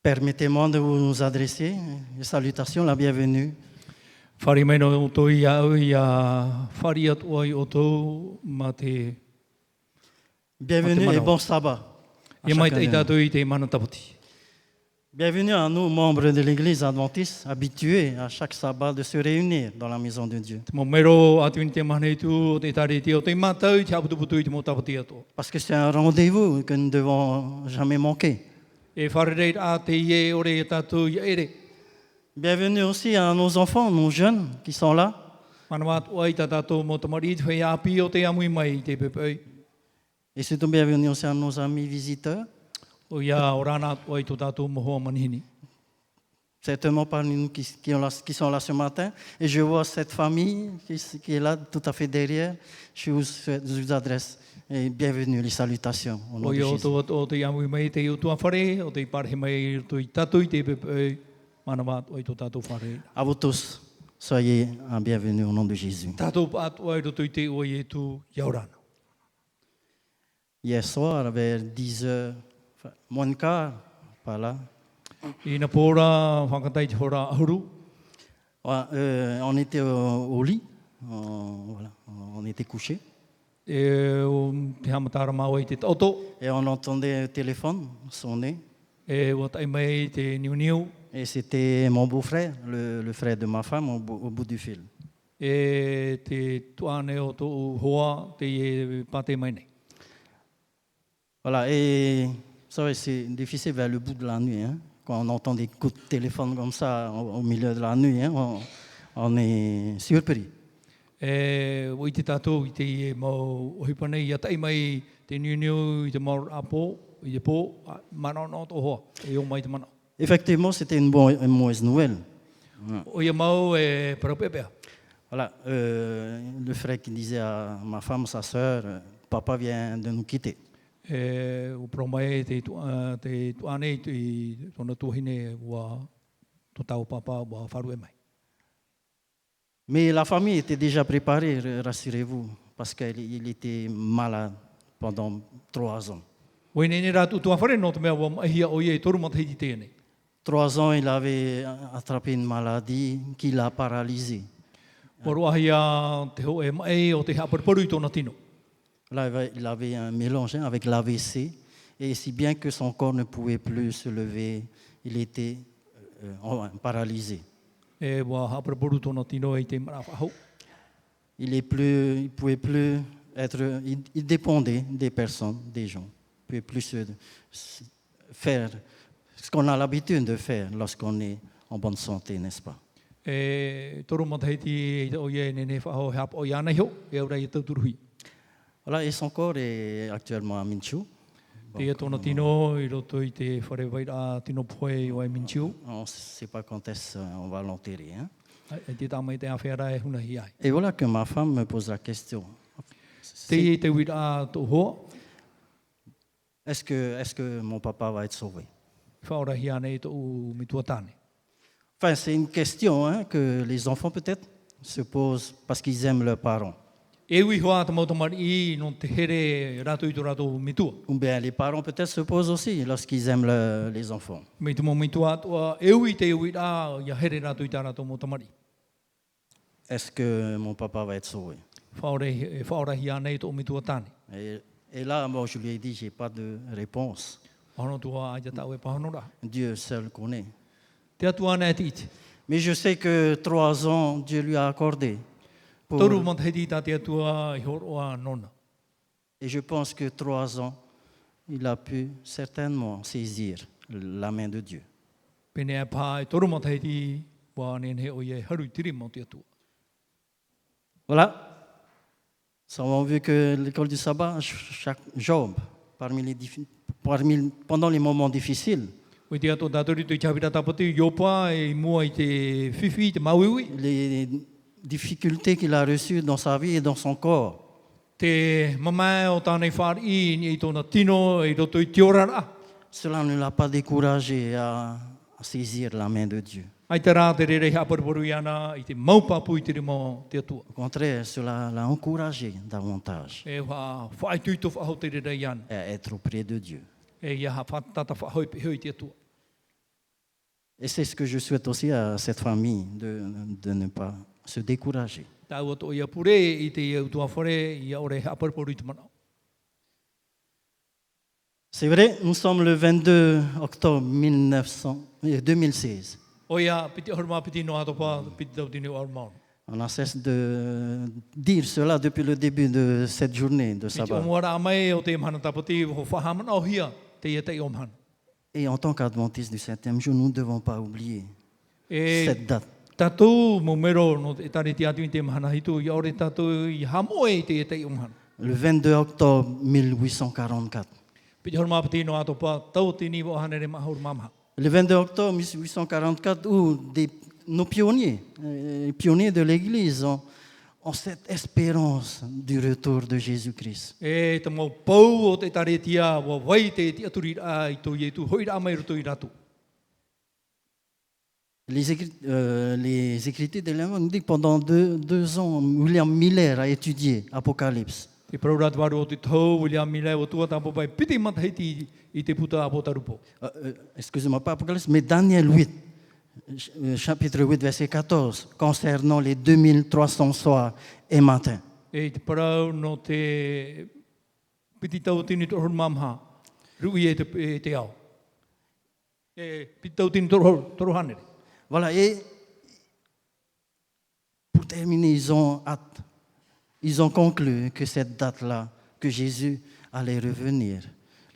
Permettez-moi de vous adresser les salutations, la bienvenue. Whare mai no tō ia au ia whare atu ai o tō ma te Bienvenue et Manao. bon sabbat. à ia mai chacun te de nous. tātou I te mana tapoti. Bienvenue à nous, membres de l'Église adventiste, habitués à chaque sabbat de se réunir dans la maison de Dieu. Te mo mero atu ni te mana tu o te tare te o te matau te aputuputu I te mo tapoti ato. Parce que c'est un rendez-vous que nous ne devons jamais manquer. E whare reit a te ie ore e tātou ia ere. Bienvenue aussi à nos enfants, nos jeunes qui sont là. Mana watu ai tā tātou mo tamari te whai api o te amui mai I te pepei. Et surtout bienvenue aussi à nos amis visiteurs. O ia o rana atu ai tō tātou mohoa manihini. Certainement parmi nous qui sont là ce matin. Et je vois cette famille qui est là tout à fait derrière. Je vous adresse et bienvenue, les salutations au nom O de ia o Jésus. tō o te amui mai te utua whare, o te parehe mai tō I tātou I te pepei. Mana watu ai tō tātou whare. À vous tous, soyez un bienvenu au nom de Jésus. Tātou atu ai roto I te o I e tū iaurana. Hier soir, vers 10h, moins de quart, par là, I na pōra, whakatai te hora ahuru. on était au lit, on était couchés, E o te hamatara mau I te tauto. et on entendait le téléphone sonner. E o tai mai te niu. Et c'était mon beau-frère, le frère de ma femme, au bout du fil. E te tuane o tō hoa te e pate mai nei. Voilà, et vous savez, c'est difficile vers le bout de la nuit, hein, quand on entend des coups de téléphone comme ça au milieu de la nuit, hein, on est surpris. E o I te tātou I te e mau ohipanei ia tai mai te niu I te mau apo, I te pō, mana no tō hoa. E o mai te mana. Effectivement, c'était une mauvaise nouvelle. O ia mau e parapepea. Voilà, le frère qui disait à ma femme, sa sœur, papa vient de nous quitter. E o promai te tuane I tōna tuhine ua tō tau papa ua wharu e mai. Mais la famille était déjà préparée, rassurez-vous, parce qu'il était malade pendant 3 ans. Wei nei rātu tua whare no te mea ua mahia o ie toru mataiti tēnei. 3 ans, il avait attrapé une maladie qui l'a paralysé. Waru ahia te ho e mai o te hapariparu I tōna tino. Là, il avait un mélange avec l'AVC, et si bien que son corps ne pouvait plus se lever, il était paralysé. E wa hapariparu tōna tino e te marawhahau. Il pouvait plus être, il dépendait des personnes, des gens. Il ne pouvait plus faire ce qu'on a l'habitude de faire lorsqu'on est en bonne santé, n'est-ce pas? E toru mataiti o ie nene whahau hap o iana hio, e ora I tauturuhi. Voilà, et son corps est actuellement à Minchu. Te ia tōna tino I roto I te whare waira tino poe o ai minchiu. On ne sait pas quand est-ce on va l'enterrer, hein? E te tamai te awhera e huna hi ai. Et voilà que ma femme me pose la question. Te I te wira tō hoa, Est-ce que mon papa va être sauvé? whaora hi ane tō mitua tāne. Enfin, c'est une question, hein, que les enfants peut-être se posent parce qu'ils aiment leurs parents. E ui hoa te mautamari I no te here rato I tō rato mitua. Ou bien les parents peut-être se posent aussi lorsqu'ils aiment les enfants. Me te mo mitua atua, e ui te wira ia here rato I tā rato mautamari. Est-ce que mon papa va être sauvé? Whaora hi ane tō mitua tāne. Et là, moi, je lui ai dit, j'ai pas de réponse. Pahano tua aia tau e pahano ra. Dieu seul connaît. Te atua ana e te iti. Mais je sais que 3 ans, Dieu lui a accordé. Toru mantahiti tā te atua I horoa nona. Et je pense que 3 ans, il a pu certainement saisir la main de Dieu. Pene e pā e toru mantahiti wa nenhe o ie haru I tiri mo te atua. Voilà. Nous avons vu que l'école du sabbat, chaque Job, pendant les moments difficiles, Oi te ato tātori tu I chawira tapati yopa e mua I te whiwhi, te mauiwi. les difficultés qu'il a reçues dans sa vie et dans son corps, Te mamae o tānei whari ni I tōna tino I roto I te orara. cela ne l'a pas découragé à saisir la main de Dieu. Ai te rā te rere hapariparu I ana I te maupapu I te rimo te atua. Au contraire, cela l'a encouragé davantage E wha whai tuito whahau te rere I ana. à être auprès de Dieu. E ia ha whatata whahau I te atua. Et c'est ce que je souhaite aussi à cette famille, de ne pas se décourager. Tau ato ia pure I te ia utua whare ia ore haparporu I te mana. C'est vrai, nous sommes le 22 octobre 2016. O ia piti horma piti no ato pa piti tau tini o armaun. On a cessé de dire cela depuis le début de cette journée de Piti sabbat. o moara amai o te mana tapati ho whahamana o hia te ia te omhan. Et en tant qu'adventistes du 7e jour, nous ne devons pas oublier E cette date. tatou mo mero no te tari te atu I te mahana hitu ia ore tatou I hamoe te ia te omhan. Le 22 octobre 1844. Piti horma piti no ato pa tau tini o hanere mahur mamha. Le 22 octobre 1844, où nos pionniers, les pionniers de l'Église, ont cette espérance du retour de Jésus-Christ. E te mau pau o te tari tia wa wai te tia turi ai to ietu hoira mai roto I ratu. Les Écritures de l'Évangile nous disent que pendant 2 ans, William Miller a étudié Apocalypse. Te praurat waru o te tau William Miller o tua tampo pai piti matahiti I te puta apo tarupo. Excusez-moi, pas Apocalypse, mais Daniel 8, chapitre 8, verset 14, concernant les 2300 soirs et matins. E te parau no te piti tau tini tohor mamha. Rui e te au. E piti tau tini tohor hanere. Voilà, et pour terminer, ils ont conclu que cette date-là, que Jésus allait revenir,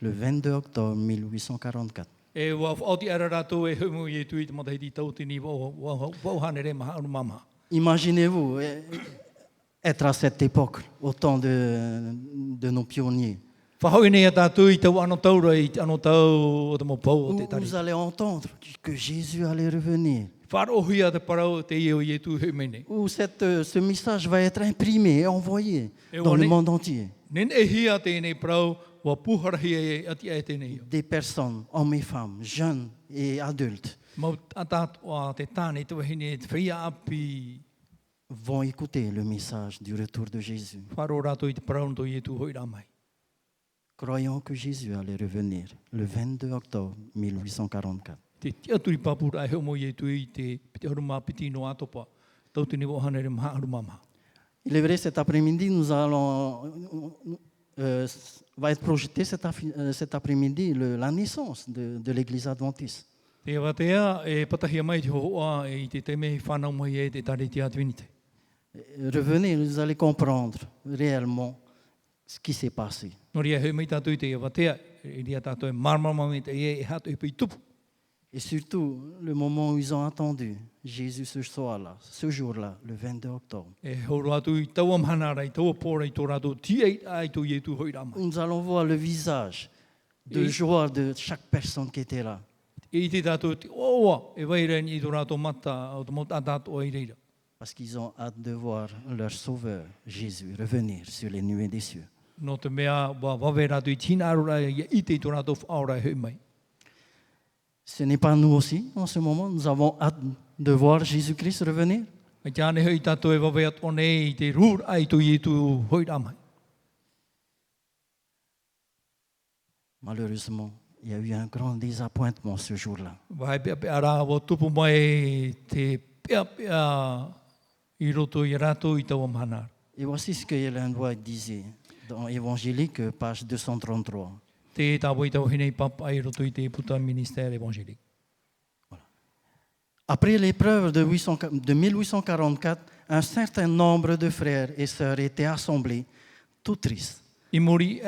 le 22 octobre 1844. E wa whaoti ara rātou e humu I tui te matahiti tau tini wau hanere maha anu mamha. Imaginez-vous être à cette époque, au temps de nos pionniers. Whahoi nei a tātou I tau ano taura I ano tau o te mopau o Où te tari. vous allez entendre que Jésus allait revenir. Wharohia te parau te ieo I tu humene. Où ce message va être imprimé et envoyé Et dans on le est- monde entier. Nen e hia tēnei parau wa puharahia e ati e tēnei. Des personnes, hommes et femmes, jeunes et adultes, Mau atat o te tāne te wahine te whia api vont écouter le message du retour de Jésus. wharo rātou I te parau to I tu hoi rāmai. Croyons que Jésus allait revenir le 22 octobre 1844. Te tia turi papura e homo I tu I te piti haruma piti no atopa. Tau tini wo hanere maha haruma maha. Il est vrai, cet après-midi, va être projeté cet après-midi la naissance de l'Église adventiste. Te watea e patahia mai te hoa e te teme whanau mai e te tare te atwinite. Revenez, vous allez comprendre réellement ce qui s'est passé. Nori e hui mai tātou I te watea e ria tātou e marmama me te e hatu e pi tupu. Et surtout, le moment où ils ont attendu Jésus ce soir-là, ce jour-là, le 22 octobre. E horo atu I taua manara I taua pōra I tō rātou tia ai tō I tu hoi rāmai. Nous allons voir le visage de Et- joie de chaque personne qui était là. E te tātou te oa e waira ni I tō rātou mata o te mota tātou ai reira. Parce qu'ils ont hâte de voir leur Sauveur, Jésus, revenir sur les nuées des cieux. No te mea wa wawe rātou I tina arura I te I tō rātou whaora e hui mai. Ce n'est pas nous aussi, en ce moment, nous avons hâte de voir Jésus-Christ revenir. Ai te ane hui tātou e wawe at one I te rūr ai tō I tu hoi rāmai. Malheureusement, il y a eu un grand désappointement ce jour-là. Wahai pia pia rā wa tupu mai te pia pia I roto I rātou I taua mahanar. Et voici ce que Ellen White disait dans Évangélique, page 233. Te tāpua I tau hinei papa I roto I te puta ministère évangélique. Après l'épreuve de 1844, un certain nombre de frères et sœurs étaient assemblés, tout tristes. I muri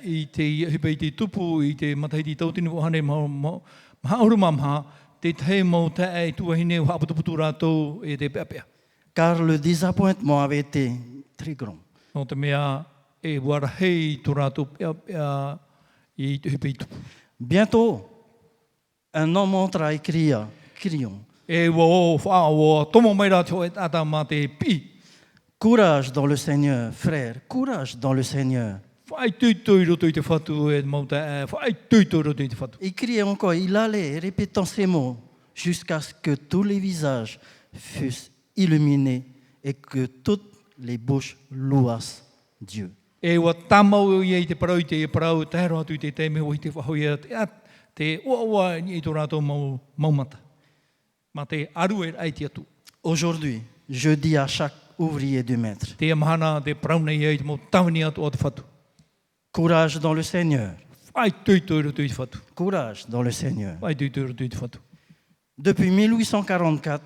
I te hipa I te tupu I te matahiti tautini wahane mahauru mamha te te mau te e tuahine wa aputuputu rātou e te pia pia. Car le désappointement avait été très grand. No te mea e warahei tu rātou pia pia I te hipa I tupu. Bientôt, un homme entra et criant, E wa o wha o tomo mai rātou e tata ma te pi. courage dans le Seigneur, frère, courage dans le Seigneur. Whai tuitoi roto I te whatu e mau te e, whai tuitoi roto I te whatu. Il criait encore, il allait, répétant ces mots, jusqu'à ce que tous les visages fussent illuminés et que toutes les bouches louassent Dieu. E wa tamau I te parau I te parau te hero atu I te teme o I te whahoia Te ua ni tō rātou maumata. Ma te aru ai te atu. Aujourd'hui, je dis à chaque ouvrier du maître, Te mahana te prauna i ai te mo tawini atu o te whatu. courage dans le Seigneur, Whai tui tui roto i te whatu. courage dans le Seigneur. Whai tui tui roto i te whatu. Depuis 1844,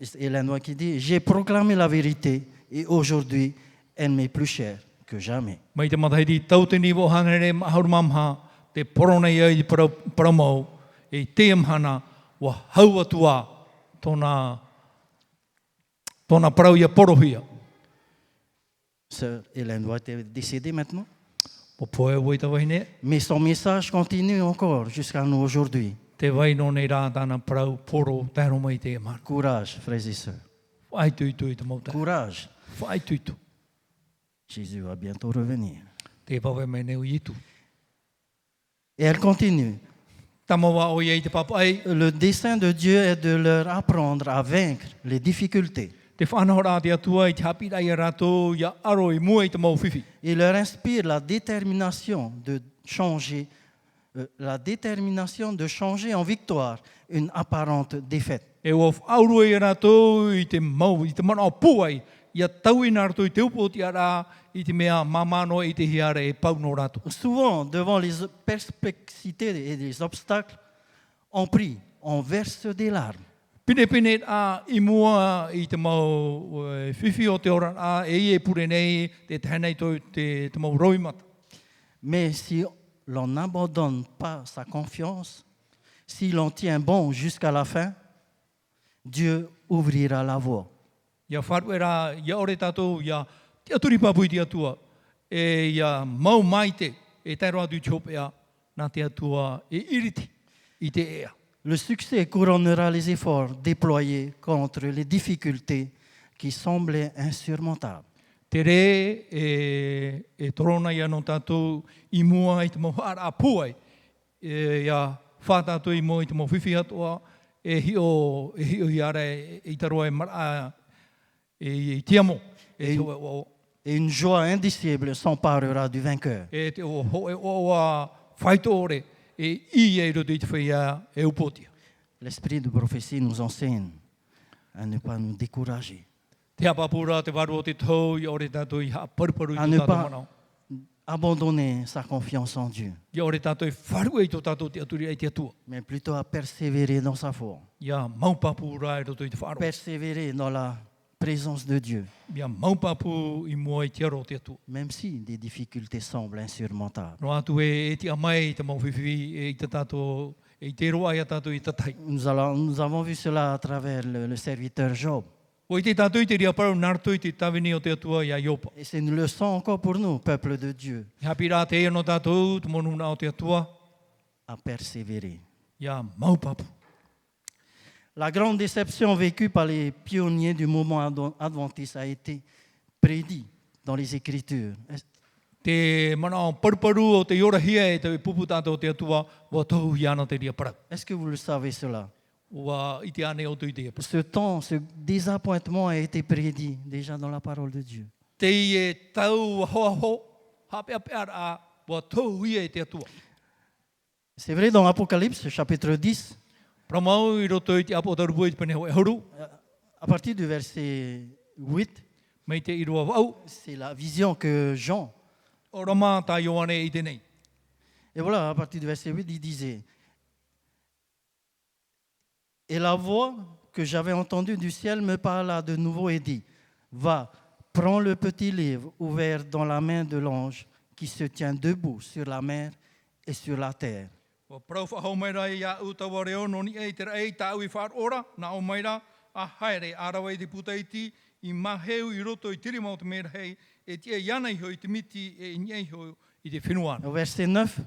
c'est Hélène White qui dit, j'ai proclamé la vérité et aujourd'hui, elle m'est plus chère que jamais. Mai te matahiti tautini wo hangere haurumamha te porona i ai paramau e te amhana wa hau atua tōna parau ia porohia. Sœur Hélène White est décédée maintenant, Po poe woi ta wahine, mais son message continue encore jusqu'à nous aujourd'hui. te wai no nei rā tāna parau poro tāro mai te amhana. Courage, frères et sœurs. Whai tui tui te mauta. Courage. Whai tui tu. Jésus va bientôt revenir. Te pawe mai neu i tu. Et elle continue. Tamawa o iei te papai, Le dessein de Dieu est de leur apprendre à vaincre les difficultés. te whanau rā te atua i te hapira i a rātou ia aro i mua i te mau whiwhi. Il leur inspire la détermination de changer en victoire une apparente défaite. E o aurua i a rātou i te mau, i te mana o puai, ia tau i nā rātou i te upo ti a rā, i te mea mamano i te hiare e pau no rātou. Souvent, devant les perplexités et les obstacles, on prie, on verse des larmes. Pine a i mua i te mau whiwhi o te ora a e e pure nei te tēnei te mau roimata. Mais si l'on n'abandonne pas sa confiance, si l'on tient bon jusqu'à la fin, Dieu ouvrira la voie. Ia wharu e rā, ia ore tātou, ia te aturi papui te atua, e ia mau maite, e tairo atu i tiopea, nā te atua e iriti i te ea. Le succès couronnera les efforts déployés contre les difficultés qui semblaient insurmontables. Te re e torona ia no tātou i mua i te mau hara puai, ia whātātou i mua i te mau whiwhi atua, e hio i are i taroa e mara e tiamo, e te o Et une joie indicible s'emparera du vainqueur. e te o a whaito ore, e i e roto i te whaia e upotia. L'esprit de prophétie nous enseigne à ne pas nous décourager, Te apapura, te waru o te tau, i ore tātou i ha paruparu i à tō ne tātou pas manao. abandonner sa confiance en Dieu, Ia ore tātou i wharu e tō tātou te aturi ai te atua. mais plutôt à persévérer dans sa foi, Ia maupapura e roto i te whaaro. persévérer dans la présence de Dieu, Ia maupapu i mua i te aro te atua. même si des difficultés semblent insurmontables. No atu e ti amai te mauwhiwhi e i te tātou, e i te roa ia tātou i tatai. Nous avons vu cela à travers le serviteur Job. O i te tātou i te ria parau nartu i te tawini o te atua i a Iopa. Et c'est une leçon encore pour nous, peuple de Dieu, I hapi rā te ea no tātou, te monuna o te atua, à persévérer. ia maupapu. La grande déception vécue par les pionniers du mouvement adventiste a été prédite dans les Écritures. Te mana o paruparu o te iora hia e te pupu tātou o te atua, wa tohu i ana te ria parau. Est-ce que vous le savez cela? Wa i te ane o tu i te ia parau. Ce temps, ce désappointement a été prédit déjà dans la parole de Dieu. Te i e tau ho, hape ape ara, wa tohu ia e te atua. C'est vrai dans Apocalypse, chapitre 10, Pramau i roto i te apo tarupu i te pene ho e horu, à partir du verset 8, mei te irua wau, c'est la vision que Jean. o rama tā Ioane i te nei. Et voilà, à partir du verset 8, il disait, et la voix que j'avais entendue du ciel me parla de nouveau et dit, va, prends le petit livre ouvert dans la main de l'ange qui se tient debout sur la mer et sur la terre. Wa prau whahau mai rai ia utawa reo no ni e te rei tāu i whaar ora, na o mai ra, a haere arawa i te putaiti, i maheu i roto i tiri mau te mera hei, e tia ianai ho i te miti e iei ho i te whenuana. Au verset 9,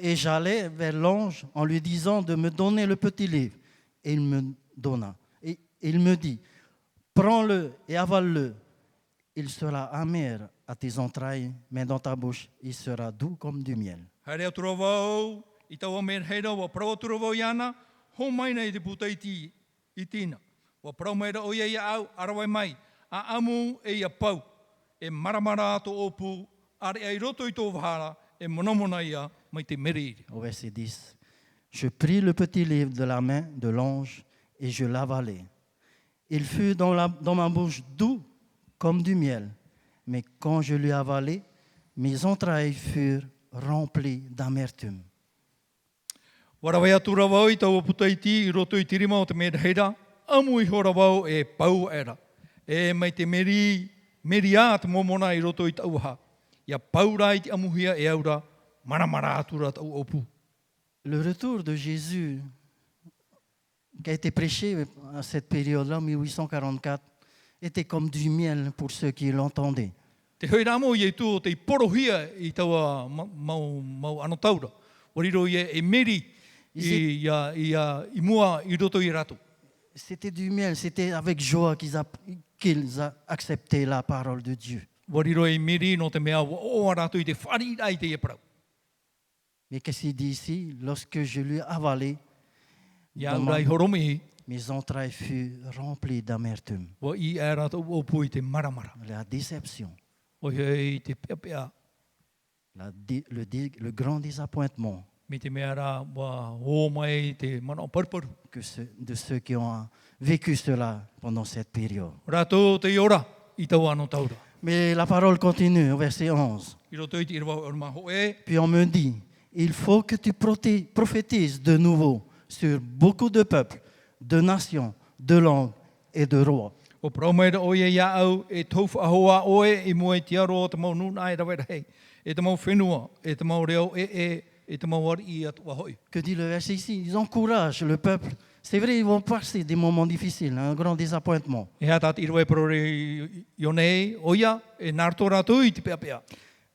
et j'allais vers l'ange en lui disant de me donner le petit livre. Et il me donna. Et il me dit, prends-le et avale-le. Il sera amer à tes entrailles, mais dans ta bouche, il sera doux comme du miel. Haere atura wau, i taua mera heira, wa prau atura wau iana, ho mai nei te putaiti i tina. Wa prau meira o ia au, arawai mai, a amu e ia pau, e maramara ato opu, are ai roto i tō wahara, e monomona ia mai te mere iri. Au verset 10, Je pris le petit livre de la main de l'ange et je l'avalai. Il fut dans ma bouche doux comme du miel, mais quand je l'ai avalé, mes entrailles furent remplies d'amertume. Warawai atu rawau I tau putaiti I roto I tirima o te mea heira, amu I ho rawau e pau era. E mai te meri a te momona I roto I tauha. Ia pau rai te amuhia e aura, maramara atu ra tau opu. Le retour de Jésus, qui a été prêché à cette période-là, 1844, était comme du miel pour ceux qui l'entendaient. Te heira mo I tu o te porohia I taua mau ano taura. Wariro e meri I mua I roto I rato. C'était du miel, c'était avec joie qu'ils acceptaient la parole de Dieu. Wariro e meri no te mea o rato I te whari ai te e parau. Mais qu'est-ce qu'il dit ici? Lorsque je lui ai avalé, Ia urai horomi, mes entrailles furent remplies d'amertume. wa I e rato opu I te maramara. La déception, O hei te pia le grand désappointement me te mea rā wa o mai te mana o parparu. de ceux qui ont vécu cela pendant cette période. Rato te ora I tau ano taura. Mais la parole continue au verset 11. I roto I te irwa o maho e, Puis on me dit, il faut que tu prophétises de nouveau sur beaucoup de peuples, de nations, de langues et de rois. o praumera o ia ia au e tauwha ahoa oe I mua I te aro o te mau nuna e rawera hei. E te mau whenua, e te mau reo e te mau wari I atu ahoi. Que dit le verset ici? Ils encouragent le peuple. C'est vrai, ils vont passer des moments difficiles, un grand désappointement. E hea tāt irwa e parore I nei, o ia, e nārto rātou I te pia pia.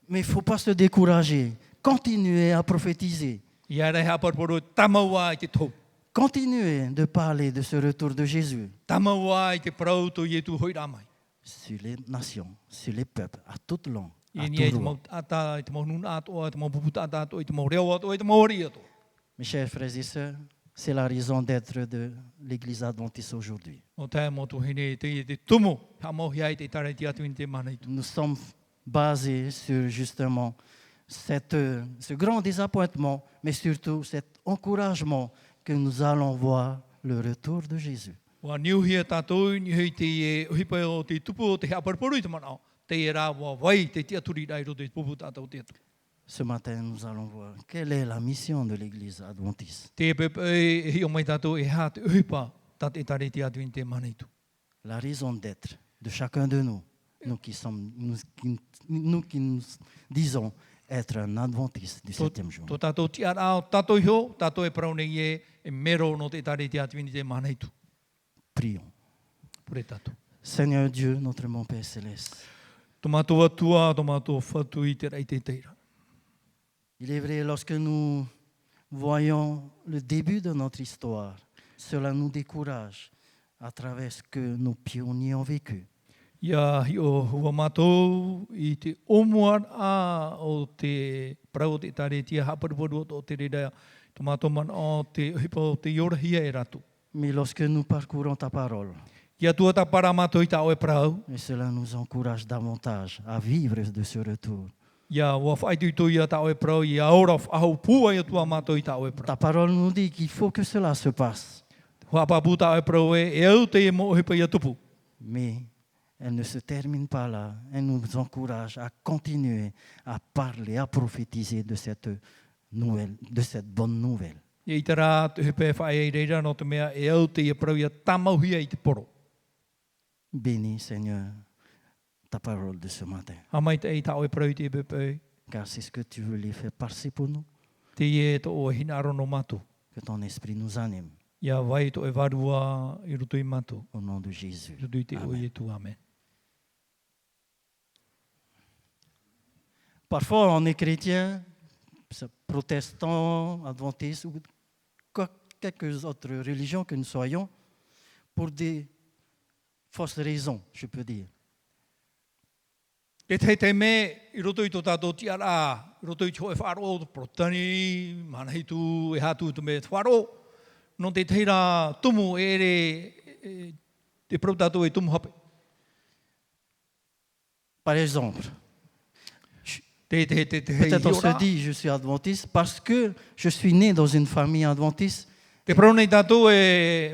Mais il ne faut pas se décourager. Continuez à prophétiser. Ia rei hea parparo tamaua I te tau. Continuez de parler de ce retour de Jésus Tamaua I te parau to I tu hoi rāmai. sur les nations, sur les peuples, à toute langue, à I ni tout e te roi. mau ata, I te mau nuna atoa, I te mau puputa ata atoa, I te mau reo atoa, I te mau ori atoa. Mes chers frères et sœurs, c'est la raison d'être de l'Église adventiste aujourd'hui. O tae mo tu hine te tumu, ha mau hia I te tare ti atu I te mana I tu. Nous sommes basés sur justement ce grand désappointement, mais surtout cet encouragement que nous allons voir le retour de Jésus. Wa niuhia tātou, niuhi te e uhipai o te tupu o te hea parparu I te manao. Te e rā wa wai te tia turi rai roto I te pupu tātou te atu. Ce matin, nous allons voir quelle est la mission de l'Église adventiste. Te pepe e hi o mai tātou e hā te uhipa, tā te tare ti atu I te mana I tu. La raison d'être de chacun de nous, nous qui nous disons être un adventiste du septième jour. Tō tātou ti ara o tātou hio, tātou e parau nei e mero no te tare ti atu I te mana I tu. Prions. Pure tātou. Seigneur Dieu, notre mon Père céleste, Tō mātou atua, tō mātou whatu I te rei te teira. il est vrai, lorsque nous voyons le début de notre histoire, cela nous décourage à travers ce que nos pionniers ont vécu. Ia hi o hua mātou I te omuar a o te parau o te tare tia haparuparu o te reira. Tō mātou man o te hipa o te iorahia e ratu. Mais lorsque nous parcourons ta parole, Ia tua ta para mātou I ta oe parau. et cela nous encourage davantage à vivre de ce retour. Ia wa whaitu tu ia ta oe parau. Ia ora ahau pua ia tua mātou I ta oe parau. Ta parole nous dit qu'il faut que cela se passe, Hua papu ta oe parau e au te e mo hipa ia tupu. mais elle ne se termine pas là. Elle nous encourage à continuer à parler, à prophétiser de cette bonne nouvelle. Ia I te rā te hipa e whae e reira no te mea e au te e parau ia tamauhia I te poro. Bénis, Seigneur, ta parole de ce matin, Hamai te e ta oe parau I te pepe. car c'est ce que tu veux les faire passer pour nous, Te e to o hina aro no mātou. que ton esprit nous anime. Ia vai to e varua I roto I mātou. Au nom de Jésus. I roto I te Amen. oe tu. Amen. Parfois, on est chrétien, protestant, adventiste, ou quelques autres religions que nous soyons, pour des fausses raisons, je peux dire. E te me I roto I tō tātou ti ara, I roto I tō e wharo, protani, manahitu, e hatu te me wharo, no te teira tumu e re, te prau tātou e tumu hape. Par exemple, Te Peut-être on se dit je suis adventiste parce que je suis né dans une famille adventiste. Te prone tātou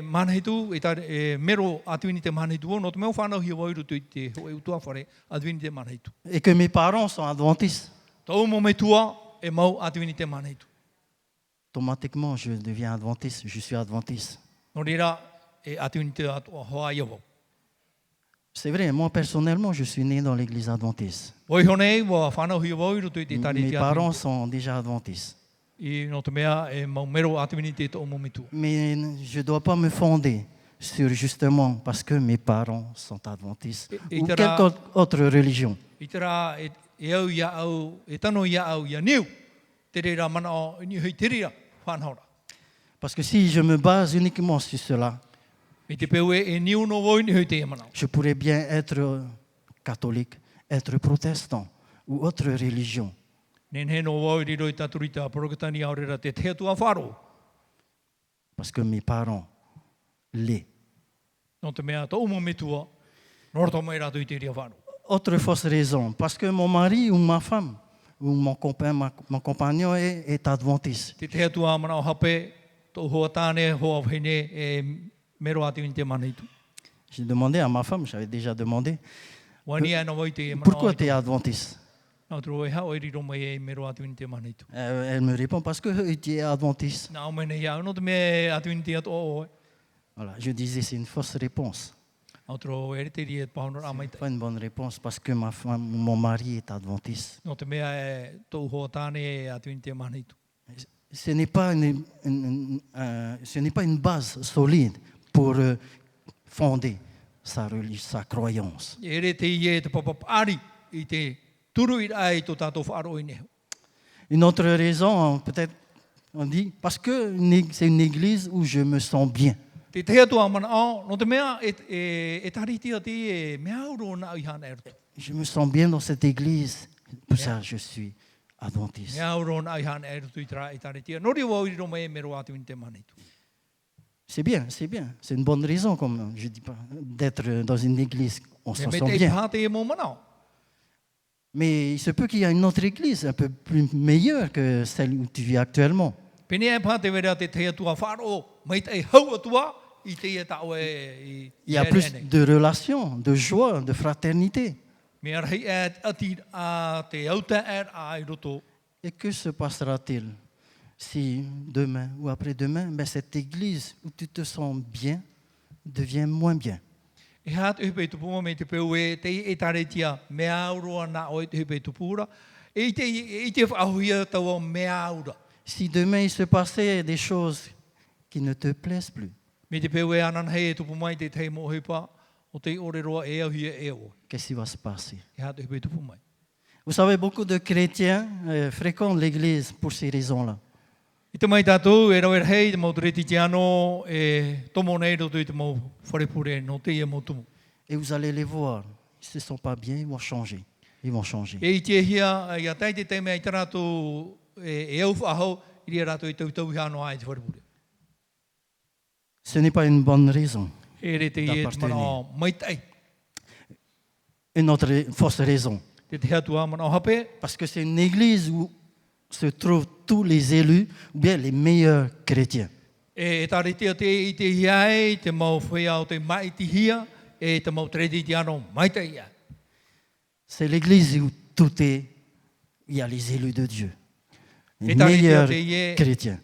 manhitu, mero atuini te manhitu, no te meo whanau hi wairu tu i te hoe utua whare, atuini te manhitu. Et que mes parents sont adventistes. Tau mo me tua e mau atuini te manhitu. Automatiquement, je deviens adventiste, je suis adventiste. No rira e atuini te atua hoa ia wau. C'est vrai, moi personnellement, je suis né dans l'église adventiste. Wai honei, wa whanau hi wairu tu i te tari Mes te parents atuini. sont déjà adventistes. I no te mea e mau mero atuini te tau mo me tua. Mais je ne dois pas me fonder sur justement parce que mes parents sont adventistes ou quelque autre religion. I te rā e au ia au, e tano ia au ia niu, te reira mana o ni hui te rira whanhaura. Parce que si je me base uniquement sur cela, Me te peu e niu no woi ni hui te mana. je pourrais bien être catholique, être protestant ou autre religion. Nen he no woi riro i taturita porokatani au rira te te tua wharo. Parce que mes parents l'est. No te mea tau mo me tua, norto mai rato i te ria wharo. Autre fausse raison, parce que mon mari ou ma femme ou mon compagnon est adventiste. Te te tua mana o hape, tau hoa tāne, hoa whene, e mero atu i te maneitu. J'ai demandé à ma femme, j'avais déjà demandé, Wani ana wai te mana pourquoi o tu es adventiste? Nā tro e hao e riro mai e mero atu i te maneitu. Elle me répond, parce que tu es adventiste. Nā o mene ia, no te me atu i te atu o. Voilà, je disais, c'est une fausse réponse. Nā tro e te ria paunor amai te. Pas une bonne réponse, parce que ma femme, mon mari est adventiste. No te mea e tau hoa tāne e atu i te maneitu. Ce n'est pas ce n'est pas une base solide pour fonder sa croyance. E re te ie te papapari i te turu i ai tō tātou whaaro i neho. Une autre raison, peut-être, on dit, parce que c'est une église où je me sens bien. Te te atua mana au, no te mea e taritia te e mea uro na i hana ertu. Je me sens bien dans cette église, pour ça je suis adventiste. Mea uro na i hana ertu i taritia. Nori wau i roma e mero atu i te maneitu. C'est bien, c'est bien. C'est une bonne raison, comme je dis pas, d'être dans une église. On s'en Me sent te bien. pāte e mō mana au. Mais il se peut qu'il y ait une autre église un peu plus meilleure que celle où tu vis actuellement. Pene e pāte wera te atua whaaro, mai te hau atua i te e tau e Il y a plus de relations, de joie, de fraternité. Mea rahi e ati a te auta e ai roto. Et que se passera-t-il si demain ou après-demain, ben, cette église où tu te sens bien devient moins bien? E hā te hupe tupu me te peu e te e taretia mea aurua na o te hupe tupura. E te whahuia tau mea aura. Si demain il se passait des choses qui ne te plaisent plus, Me te peu e anan hei e tupu mai te tei mo hupa o te ore roa e auhia e o. qu'est-ce qui va se passer? E hā te hupe tupu mai. Vous savez, beaucoup de chrétiens fréquentent l'église pour ces raisons-là. I te mai tātou e rau e hei te mau reti te ano e tomo nei roto i te mau wharepure no te ia mo tumu. Et vous allez les voir, ils ne se sentent pas bien, ils vont changer. Ils vont changer. E i te hia, i a tai te teimea i te rātou e au whahau, i ria rātou i tau i hano ai te wharepure. Ce n'est pas une bonne raison. E re te ie te mana o mai tai. Une autre fausse raison. Te te hatua mana o hape, Parce que c'est une église où se trouvent tous les élus, ou bien les meilleurs chrétiens. e taritia te i te hiai, te mau whea o te mai ti hia, e te mau tredi te ano mai te ia. C'est l'église où tout est, il y a les élus de Dieu. Les Et t'as meilleurs dit, yeah. chrétiens.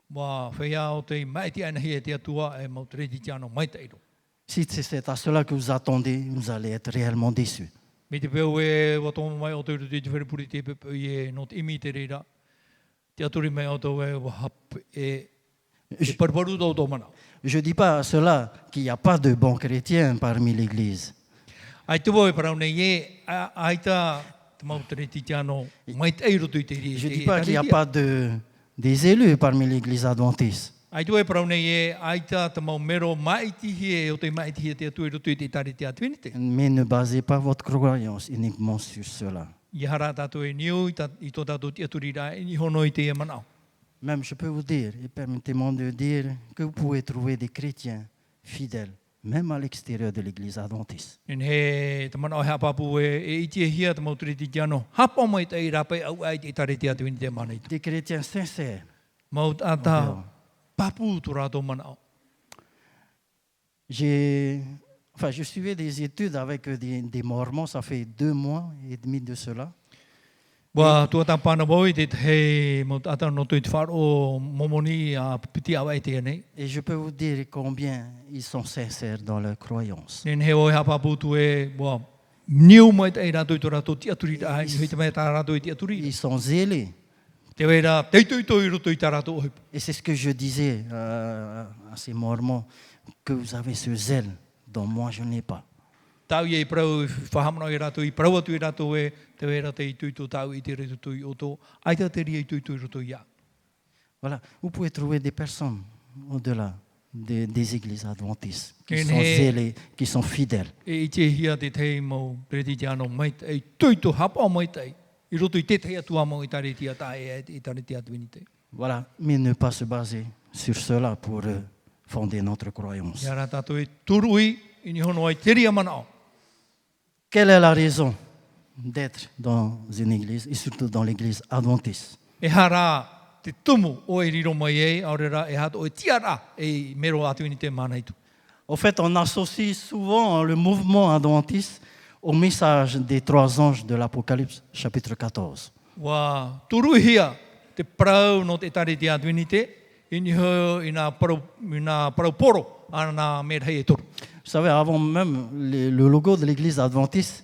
Wa whea o te mai ti ana hia te atua, e mau tredi te ano mai te iro. Si c'est à cela que vous attendez, vous allez être réellement déçus. Me te peu e watomo mai o te uru te wherepuri te pepe e no te imi te reira. Te aturi mai o tau e wahap e parparu tau tau mana. Je ne dis pas à cela qu'il n'y a pas de bons chrétiens parmi l'église. Ai te voi parau nei e, ai ta te mau tredi te ano mai te iro tu i te ri. Je ne dis pas qu'il n'y a pas des élus parmi l'église adventiste. Ai tu e parau nei e, ai ta te mau mero mai ti hie o te mai ti hie te atu iro tu i te tari te atuinite. Mais ne basez pas votre croyance uniquement sur cela. I hara tātou e niu, i tō tātou te aturi rā, i hono i te e manao. Même je peux vous dire, et permettez-moi de dire, que vous pouvez trouver des chrétiens fidèles, même à l'extérieur de l'église adventiste. In he te mana o hapapu e iti hia te mauturi ti tiano. Hapa mai te i rapai au ai te tare te atu ni te mana i tu. Des chrétiens sincères. Maut ata papu tu rato mana o. Je suivais des études avec des Mormons, ça fait 2 mois et demi de cela. Wa tua ta pana boi te he maut ata no tu te wharo momoni a piti au ai te nei. Et je peux vous dire combien ils sont sincères dans leur croyance. Nen he o hapapu tu e wa niu mai te i rato i tu rato ti aturi ai ni te mai ta rato i ti aturi. Ils sont zélés. Te wera te i tu i roto i ta rato o. Et c'est ce que je disais à ces Mormons, que vous avez ce zèle dont moi je n'ai pas. Tau i prau whahamana i rato i prau atu i rato e te wera te i tuitu tau i te retu tui oto. Aita te ria i tuitu i roto ia. Voilà, vous pouvez trouver des personnes au-delà des églises adventistes qui Et sont zélées, qui sont fidèles. E i te hia te te mau preti te ano mai te i tuitu hapa mai te i roto i te te atua mau i tare tia tae i tare tia tuini te. Voilà, mais ne pas se baser sur cela pour fonder notre croyance. Ia rā tātou e turui i ni hono ai te ria mana o. Quelle est la raison d'être dans une église, et surtout dans l'église adventiste? E hara te tumu o e riro mai e, aurera e hato o e tiara e mero atu i ni te mana i tu. En fait, on associe souvent le mouvement adventiste au message des 3 anges de l'Apocalypse, chapitre 14. Wa turui hia te prau no te tare tia tuini te, i ni ho i nā prau poro ana me rei e toru. Vous savez, avant même, le logo de l'église adventiste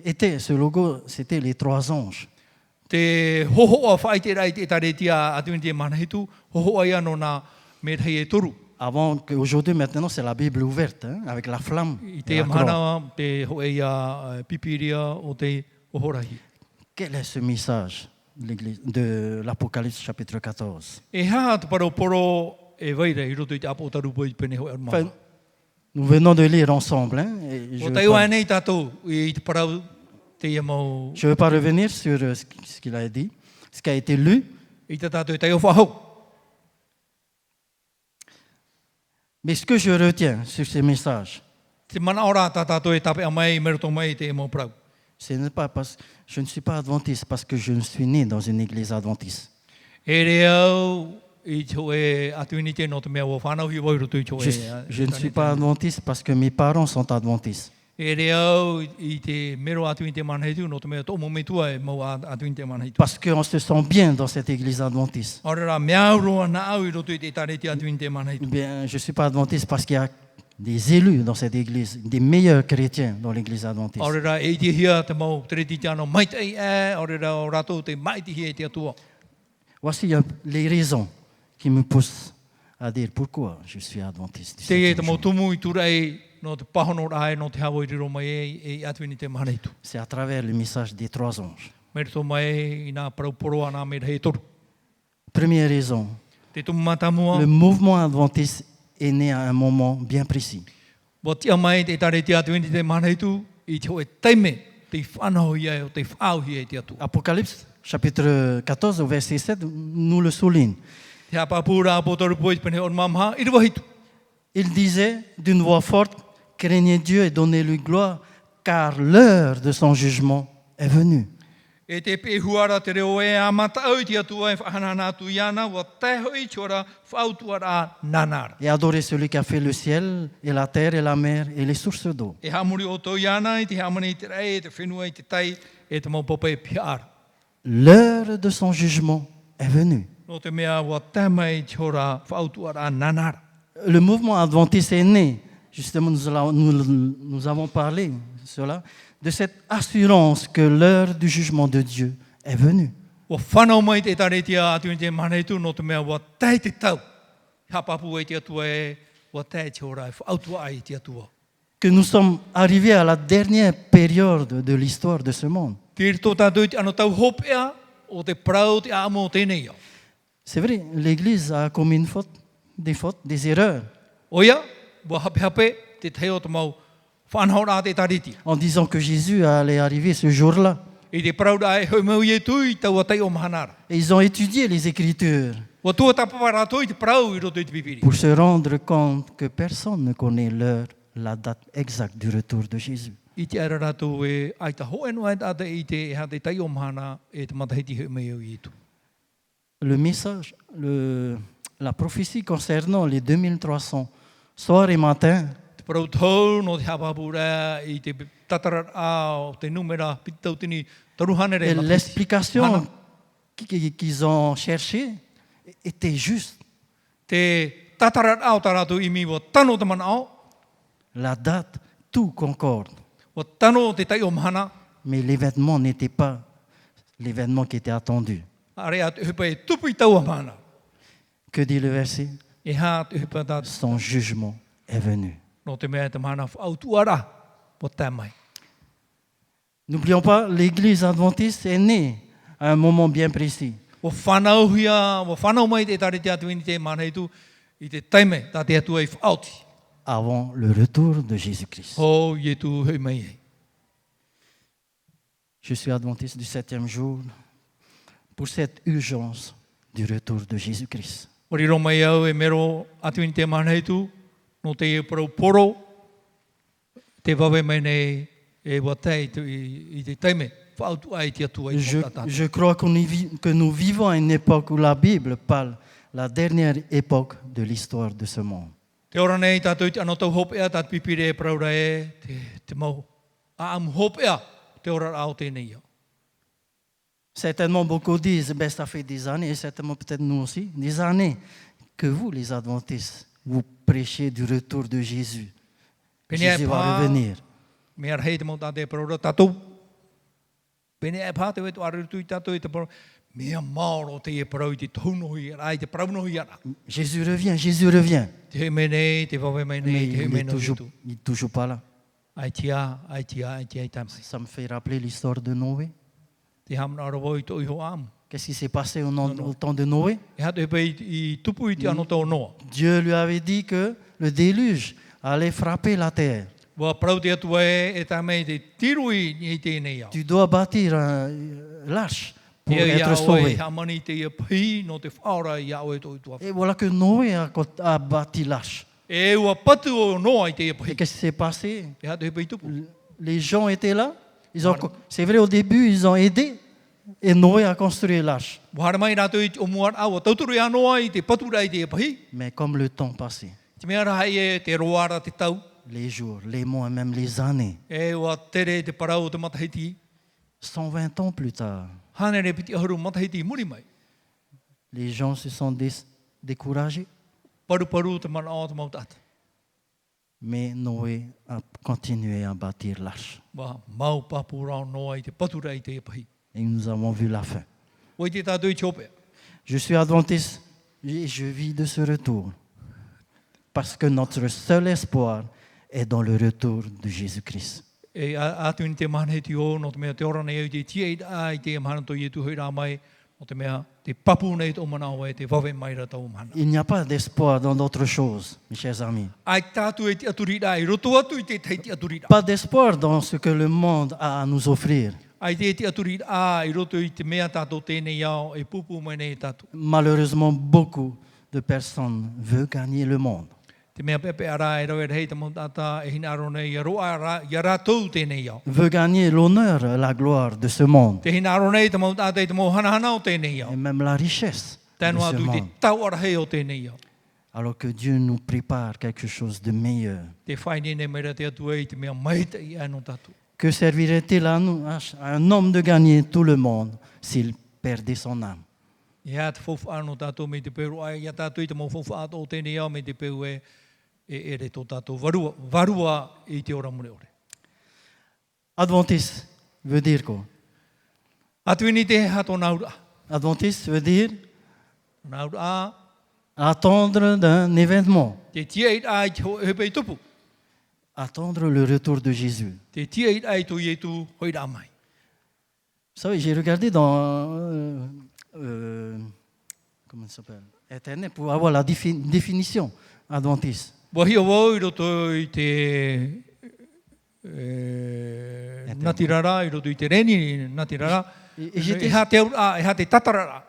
ce logo, c'était les 3 anges. Te hoho a whai te rai te tare tia atu i te mana i tu, hoho ai ano nā me rei e toru. Avant qu'aujourd'hui, maintenant, c'est la Bible ouverte, hein, avec la flamme. I et te la croix. mana te ho e a pipiria o te ohorahi. Quel est ce message de l'Apocalypse, chapitre 14? E ha te paro poro e vaire i roto i te apo tarupo i pene ho e Enfin, armama. nous venons de lire ensemble. Hein, et je O ne te iwa nei tātou i te parau te ia mau veux pas revenir sur ce qu'il a dit, ce qui a été lu, i te tātou i te iwa whahau. mais ce que je retiens sur ces messages, Te mana ora tā tātou e tape a mai, meroto mai te e mau prau. je ne suis pas adventiste parce que je suis né dans une église adventiste. E re au i tō e atu i ni te no te mea o whanau hi wai roto i tō Je ne suis pas adventiste parce que mes parents sont adventistes. E re au i te mero atu i te manheitu no te mea tō momi tua e mau atu i te manheitu. Parce qu'on se sent bien dans cette église adventiste. Ora mea roa na au i roto i te tare te atu i te manheitu. Bien, je ne suis pas adventiste parce qu'il y a des élus dans cette église, des meilleurs chrétiens dans l'église adventiste. Ora e te hia te mau tere ti tiano mai te e, ora o rato te mai te hia e te atua. Voici les raisons qui me poussent à dire pourquoi je suis adventiste. du Te e te septième mau jour. tumu i turei no te pahono rai no te hawa i riro mai e atu i ni te manheitu. C'est à travers le message des 3 anges. Merito mai i nā parauporo ana me rei toru. Première raison, Te tumu matamua, le mouvement adventiste est né à un moment bien précis. wa tia mai te tare te atu i ni te manheitu, i te hoe teime, te whanau ia e o te whau ia e te atu. Apocalypse, chapitre 14, au verset 7, nous le souligne. Te hapapura a potoru pois pene o mamha, i rewa hitu. Il disait d'une voix forte, craignez Dieu et donnez-lui gloire, car l'heure de son jugement est venue. E te pehuara te reo e a mata au te atua e whanana atu iana, wa te hoi chora whautuara nanara. Et adorez celui qui a fait le ciel et la terre et la mer et les sources d'eau. E hamuri o tō iana, i te hamani i te rei, e te whenua i te tai, e te mau papa e piara. L'heure de son jugement est venue. No te mea wa te mai chora whautuara nanara. Le mouvement adventiste est né, justement nous avons parlé de cela, de cette assurance que l'heure du jugement de Dieu est venue. Wa whanau mai te tare tia atu i te maneitu, no te mea wa tei te tau. Hapapu e te atua e, wa tei chora e whautua ai te atua. Que nous sommes arrivés à la dernière période de l'histoire de ce monde. Te rito tātou i te ano tau hopea, o te prau te amo tēnei au. C'est vrai, l'Église a commis des fautes, des erreurs, Oia, wa hape hape, te teo te mau whanhaura te tariti. en disant que Jésus allait arriver ce jour-là. I te prauda e hoi mau i e tui, tau a tei o mahanara. Et ils ont étudié les Écritures Wa tua tapawara toi i te prau i roto i te pipiri. pour se rendre compte que personne ne connaît l'heure la date exacte du retour de Jésus. I te ara rātou e ai ta ho enu ai ata i te e ha te tai o mahana e te matahiti he mei o i tu. Le message, la prophétie concernant les 2300 soir et matin, Te parau tau no te hapapura i te tatarat a o te numera pitau tini taruhanere et matahiti. l'explication qu'ils ont cherchée était juste. Te tatarat a o ta rātou imi wa tano te mana ao, La date, tout concorde. wa tano te tai o mahana, Mais l'événement n'était pas l'événement qui était attendu. are a te hupa e tupu i tau a mahana. Que dit le verset? E hā te hupa tātu Son jugement est venu. no te mea te mahana au tuara po tamai. N'oublions pas, l'Église adventiste est née à un moment bien précis. Wa whanau mai te tare te atu ini te mana i tu, i te taime tā te atu e whaoti. Avant le retour de Jésus-Christ. Ho i e tu hei mai e. Je suis adventiste du 7e jour pour cette urgence du retour de Jésus-Christ. Wariro mai au e mero atu ini te mana i tu, no te e parau poro, te wawe mai nei e watai i te taime, whaotu ai te atu ai Je crois que nous vivons à une époque où la Bible parle la dernière époque de l'histoire de ce monde. Te ora nei tātou i te anotau hopea, tātou pipire e praura e, te mau. A am hopea, te ora ao tēnei au. Certainement, beaucoup disent, ben, ça fait des années, et certainement peut-être nous aussi, des années, que vous, les adventistes, vous prêchez du retour de Jésus. Jésus va revenir. Me ar hei te mau tātou e praura tātou. Pene e pā te wetu arirutu i tātou i te praura. Mea maoro te e parau i te taunohi ara, i te paraunohi ara. Jésus revient, Jésus revient. Te he me nei, te wawe mai Mais nei, te he me il no n'est tu. toujours pas là. Ai tia, ai tia, ai tia i tamai. Ça me fait rappeler l'histoire de Noé. Te hamna arawo i to iho am. Qu'est-ce qui s'est passé au temps de Noé? E hatu he pei i tupu i te anoto o noa. Dieu lui avait dit que le déluge allait frapper la terre. Wa parau te atu e tamai te tirui i tēnei au. Tu dois bâtir un l'arche pour Ia être oe, sauvé. hamani te ia pi no te whaora ia oe to i tua. Et voilà que Noé a bâti l'arche. E ua patu o noa i te ia Et pi. qu'est-ce qui s'est passé? E hatu he pei tupu. Les gens étaient là. C'est vrai, au début, ils ont aidé. Et Noé a construit l'arche. Wahara mai rātou i o muar awa tauturu ia noa i te patura i te ia pi. Mais comme le temps passait, Te mea raha e te roara te tau. les jours, les mois, même les années, E ua tere te parau o te matahiti. 120 ans plus tard, Hanere piti ahuru matahiti muri mai. les gens se sont découragés. Paru te mana o te mautata. Mais Noé a continué à bâtir l'arche. Wa mau papu rao noa i te patura i te ia pi. Et nous avons vu la fin. O i te tātou i te hopea. Je suis adventiste et je vis de ce retour. Parce que notre seul espoir est dans le retour de Jésus-Christ. E atu ni te manaheti o, no te mea te ora nei au te tia i a i te mahanato i e tuhui rā mai, no te mea te papu nei tō manao e te wawe mai ra tau mahana. Il n'y a pas d'espoir dans d'autres choses, mes chers amis. Ai tātu e te aturira, i roto atu i te tei te aturira. Pas d'espoir dans ce que le monde a à nous offrir. Ai te aturira, i roto i te mea tātou tēnei au, e pupu mai nei tātou. Malheureusement, beaucoup de personnes veulent gagner le monde. Te mea pepe ara e rau e rei te montata e hina aro nei, i a rātou tēnei au. Veulent gagner l'honneur, la gloire de ce monde. Te hina aro nei te montata i te mo hana o tēnei Et au. même la richesse de Tēnu ce atu i te monde. tau arahei o tēnei au. Alors que Dieu nous prépare quelque chose de meilleur. Te whaine nei mera te atu e i te mea maita i anu tātou. Que servirait-il à nous, à un homme de gagner tout le monde s'il perdait son âme? I hea te whauwha anu tātou me te peru ai, ia tātou i te mau whauwha ato o tēnei au me te peru e re tō tātou varua i te ora mure ore. Adventiste veut dire quoi? Atu ini te hato naura. Adventiste veut dire Naura, attendre d'un événement, te tia i ai te hepei tupu. attendre le retour de Jésus. Te tia i ai tu i tu hoi rā mai. Vous savez, j'ai regardé dans comment ça s'appelle? Internet pour avoir la définition adventiste. Wahia wau i roto i te natirara, i roto i te reni natirara. Et j'étais- E ha te aura, e ha te tatarara.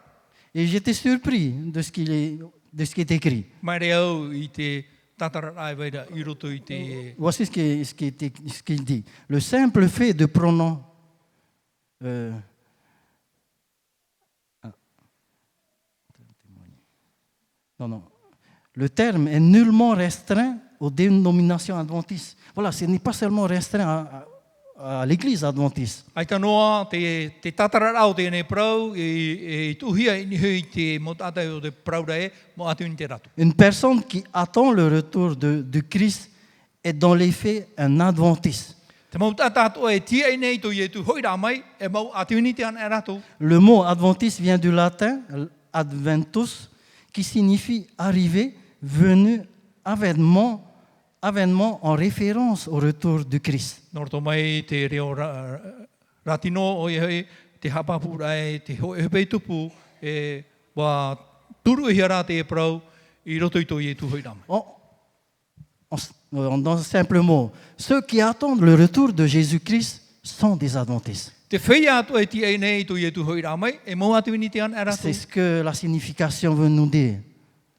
Et j'étais surpris de ce qui est écrit. Mai re au i te tatara ai waira i roto i te... Voici ce qu'il dit. Le simple fait de prononcer. Non. Le terme est nullement restreint aux dénominations adventistes. Voilà, ce n'est pas seulement restreint à l'église adventiste. Ai ta noa, te tatara au tēnei prau, e tuhia i hui te mo tātai o te prau rae, mo atu ni te ratu. Une personne qui attend le retour de Christ est dans les faits un adventiste. Te mau tātātua e tia i nei to i e tu hoi rā mai, e mau atu ni te ana e ratu. Le mot adventiste vient du latin adventus, qui signifie arriver, venu, avènement en référence au retour de Christ. Nor to mai te reo ratino o i hoi, te hapapu rai, te hoi hepei tupu, e wa turu i hara te e prau, i roto i to i e tu hoi rā mai. Dans un simple mot, ceux qui attendent le retour de Jésus-Christ sont des adventistes. Te whea atu e tia i nei to i e tu hoi rā mai, e mau atu ni te ana e ratu. C'est ce que la signification veut nous dire.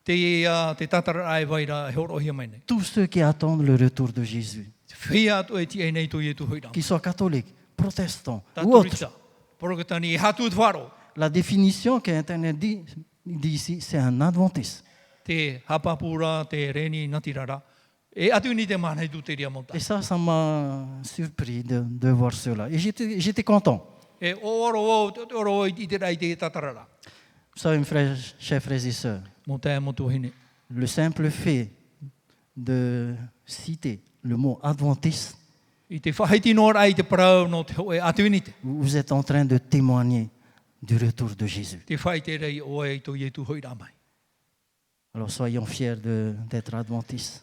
Te tatara ai waira e horo hia mai nei. Tous ceux qui attendent le retour de Jésus, Te whea atu e tia i nei to i e tu hoi rā mai. qu'ils soient catholiques, protestants ou autres. Taturita, porokatani e hatu te wharo. La définition qu'Internet dit ici, c'est un adventiste. Te hapapura, te reni natirara. E atu ni te manai tu te ria mota. Et ça m'a surpris de voir cela. Et j'étais content. E oro i te rai te tatarara. Vous savez, mes chers frères et sœurs, Mo te mo tu hine. le simple fait de citer le mot adventiste, I te whaiti no rai te parau no te hoe atu ni te. vous êtes en train de témoigner du retour de Jésus. Te whai te rei o e to i e tu hoi rā mai. Alors soyons fiers d'être adventistes,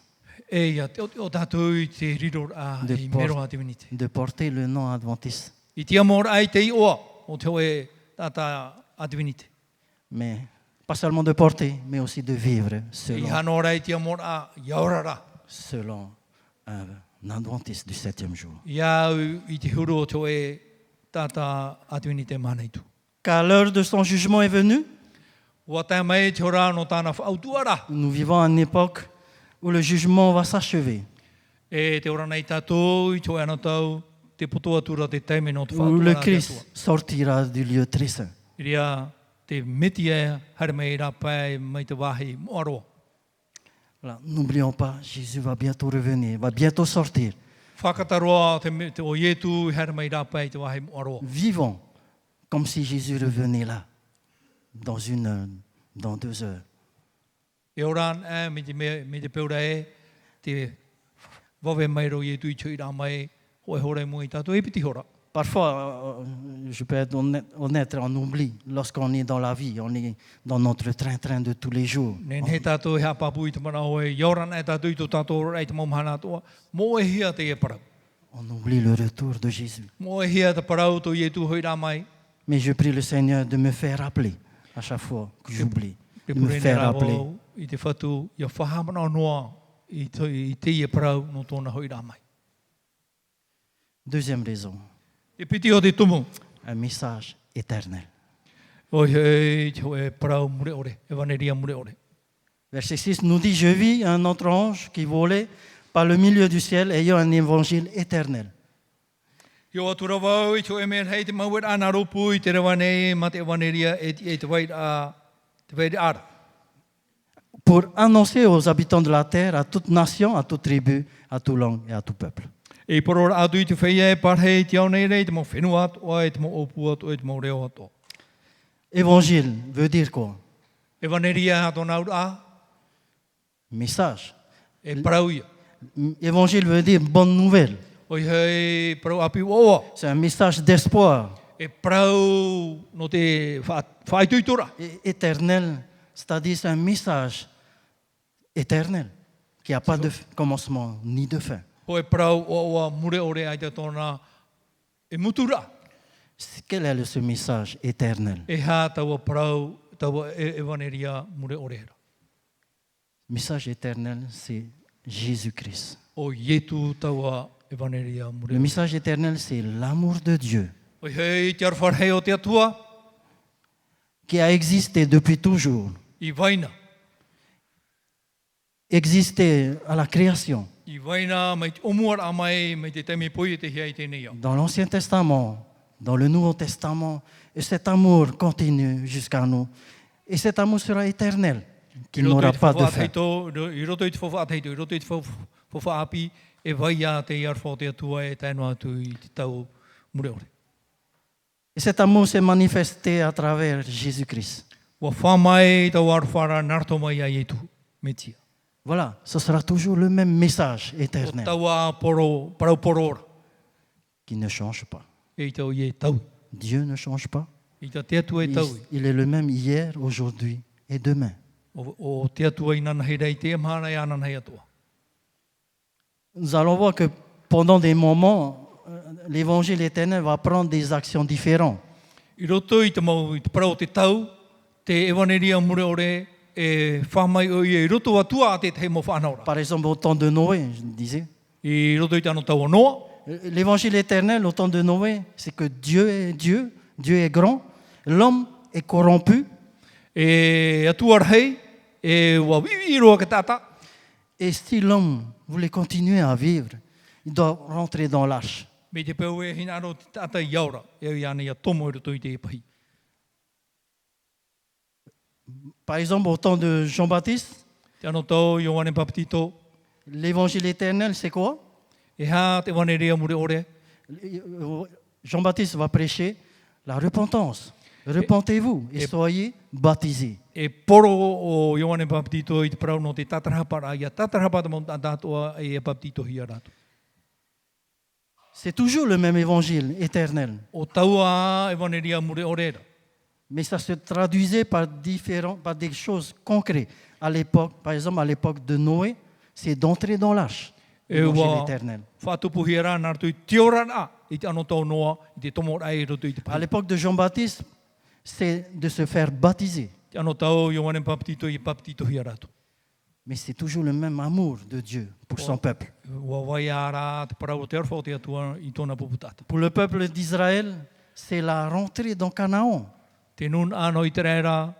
E ia, o tātou i te riro a De i mero atu ni te. de porter le nom adventiste. I tia mor ai te i oa, o te hoe tata atu ni te. Mais pas seulement de porter, mais aussi de vivre I selon hano rai tia mor a iaurara. un adventiste du 7e jour. Ia i te huru o te hoe tata atu ni te manai tu. Car l'heure de son jugement est venue. Ua tai mai te ora no tāna whautuara. Nous vivons à une époque où le jugement va s'achever, E te ora nei tātou, i te ana tau, te poto atura te taime no te où le whautuara. te Christ atua. sortira du lieu très saint. Iria te miti e hare mai rā pai mai te wahi moaroa. Voilà. N'oublions pas, Jésus va bientôt revenir, va bientôt sortir. Whakataroa te o ietu hare mai rā pai te wahi moaroa. Vivons comme si Jésus revenait là, dans 1 heure, dans 2 heures. E oran e me te peura e te wawe mai ro ietu i tui rā mai hoe hore mo i tātou e piti hora. Parfois, je peux être honnête, on oublie, lorsqu'on est dans la vie, on est dans notre train-train de tous les jours. Nen he tātou he apapu i te mana hoe, ioran e tātou i tō tātou rei te momhana toa, mo e hia te e parau. On oublie le retour de Jésus. Mo e hia te parau tō ietu hoi rā mai. Mais je prie le Seigneur de me faire rappeler à chaque fois que j'oublie, Te de me purene faire rā rappeler. wau i te whatu, ia whahamana noa i te e parau no tōna hoi rā mai. Deuxième raison, E piti o te tumu, un message éternel. o hei te hoe parau mure ore, e waneria mure ore. Verset 6 nous dit, je vis un autre ange qui volait par le milieu du ciel ayant un évangile éternel. Io atura wau i te hoe mea hei te mauet ana ropu i te rewa nei ma te waneria e te wait a te wait ara. Pour annoncer aux habitants de la terre, à toute nation, à toute tribu, à toute langue et à tout peuple. E porora atu i te whaia e parhei te au nei rei, te mo whenua atua, e te mo opu atua, e te mo reo atua. Évangile veut dire quoi? E waneria ato nau a, Message. e parau ia. Évangile veut dire bonne nouvelle. O hei parau api oa. C'est un message d'espoir. E parau no te whaituitura. Et éternel, c'est-à-dire c'est un message éternel qui n'a pas de commencement ni de fin. Ho e parau oa mure ore ai te tōna e mutura. Quel est ce message éternel? E hā taua parau, taua e waneria mure ore hera. Le message éternel, c'est Jésus-Christ. O ietu taua e waneria mure Le message éternel, c'est l'amour de Dieu O hei te arwharhei o te atua, qui a existé depuis toujours i waina. existait à la création. I waina mai te omuar a mai te teime poi te hia i tēnei au. Dans l'Ancien Testament, dans le Nouveau Testament, et cet amour continue jusqu'à nous. Et cet amour sera éternel, qu'il n'aura pas de fin. I roto i te whawhaateito, i roto i te whawhaapi, e vai a te iarwhao te atua e tēnu atu i te tau mureore. Et cet amour s'est manifesté à travers Jésus-Christ. Wa whamai tau arwhara narto mai a ietu, metia. Voilà, ce sera toujours le même message O éternel tau a poro, parau porora, qui ne change pas. e i tau i e tau. Dieu ne change pas. I ta te atua e Il, tau. il est le même hier, aujourd'hui et demain. O te atua i nana hei rei te amhara e anana hei atua. Nous allons voir que pendant des moments, l'évangile éternel va prendre des actions différentes. I roto i te mau i te parau te tau, te ewaneria mureore e whamai o i roto atua a te hei mo whanaora. Par exemple, au temps de Noé, je disais. I roto i te ano tau anoa, L'évangile éternel au temps de Noé, c'est que Dieu est Dieu, Dieu est grand, l'homme est corrompu, e atua rei, e wa wiwi roa ka tata, et si l'homme voulait continuer à vivre, il doit rentrer dans l'arche. me te peu e hina aro te tata i aura, e i ana ia tomo i roto i te pahi. Par exemple, au temps de Jean-Baptiste, Te ano tau Ioane Papatito, l'évangile éternel, c'est quoi? e ha te waneria mureore, Jean-Baptiste va prêcher la repentance. Repentez-vous et soyez baptisés. e poro o Ioane Papatito i te parau no te tatarahapara, ia tatarahapara mo tātoa e Papatito hi arato. C'est toujours le même évangile éternel, O taua e waneria mureore ra. mais ça se traduisait par des choses concrètes. À l'époque, par exemple, à l'époque de Noé, c'est d'entrer dans l'arche, E l'évangile wa éternel. whatupuhi ara nā tu i te ora nā, i te ano tau noa, i te tomo rai roto i te À pahi. l'époque de Jean-Baptiste, c'est de se faire baptiser. Te ano tau Ioane Papatito i Papatito hi arato. Mais c'est toujours le même amour de Dieu pour son peuple. Wa wai ara te parau o te arwhao te atua i tōna puputata. Pour le peuple d'Israël, c'est la rentrée dans Canaan. Te nun ano i te reira,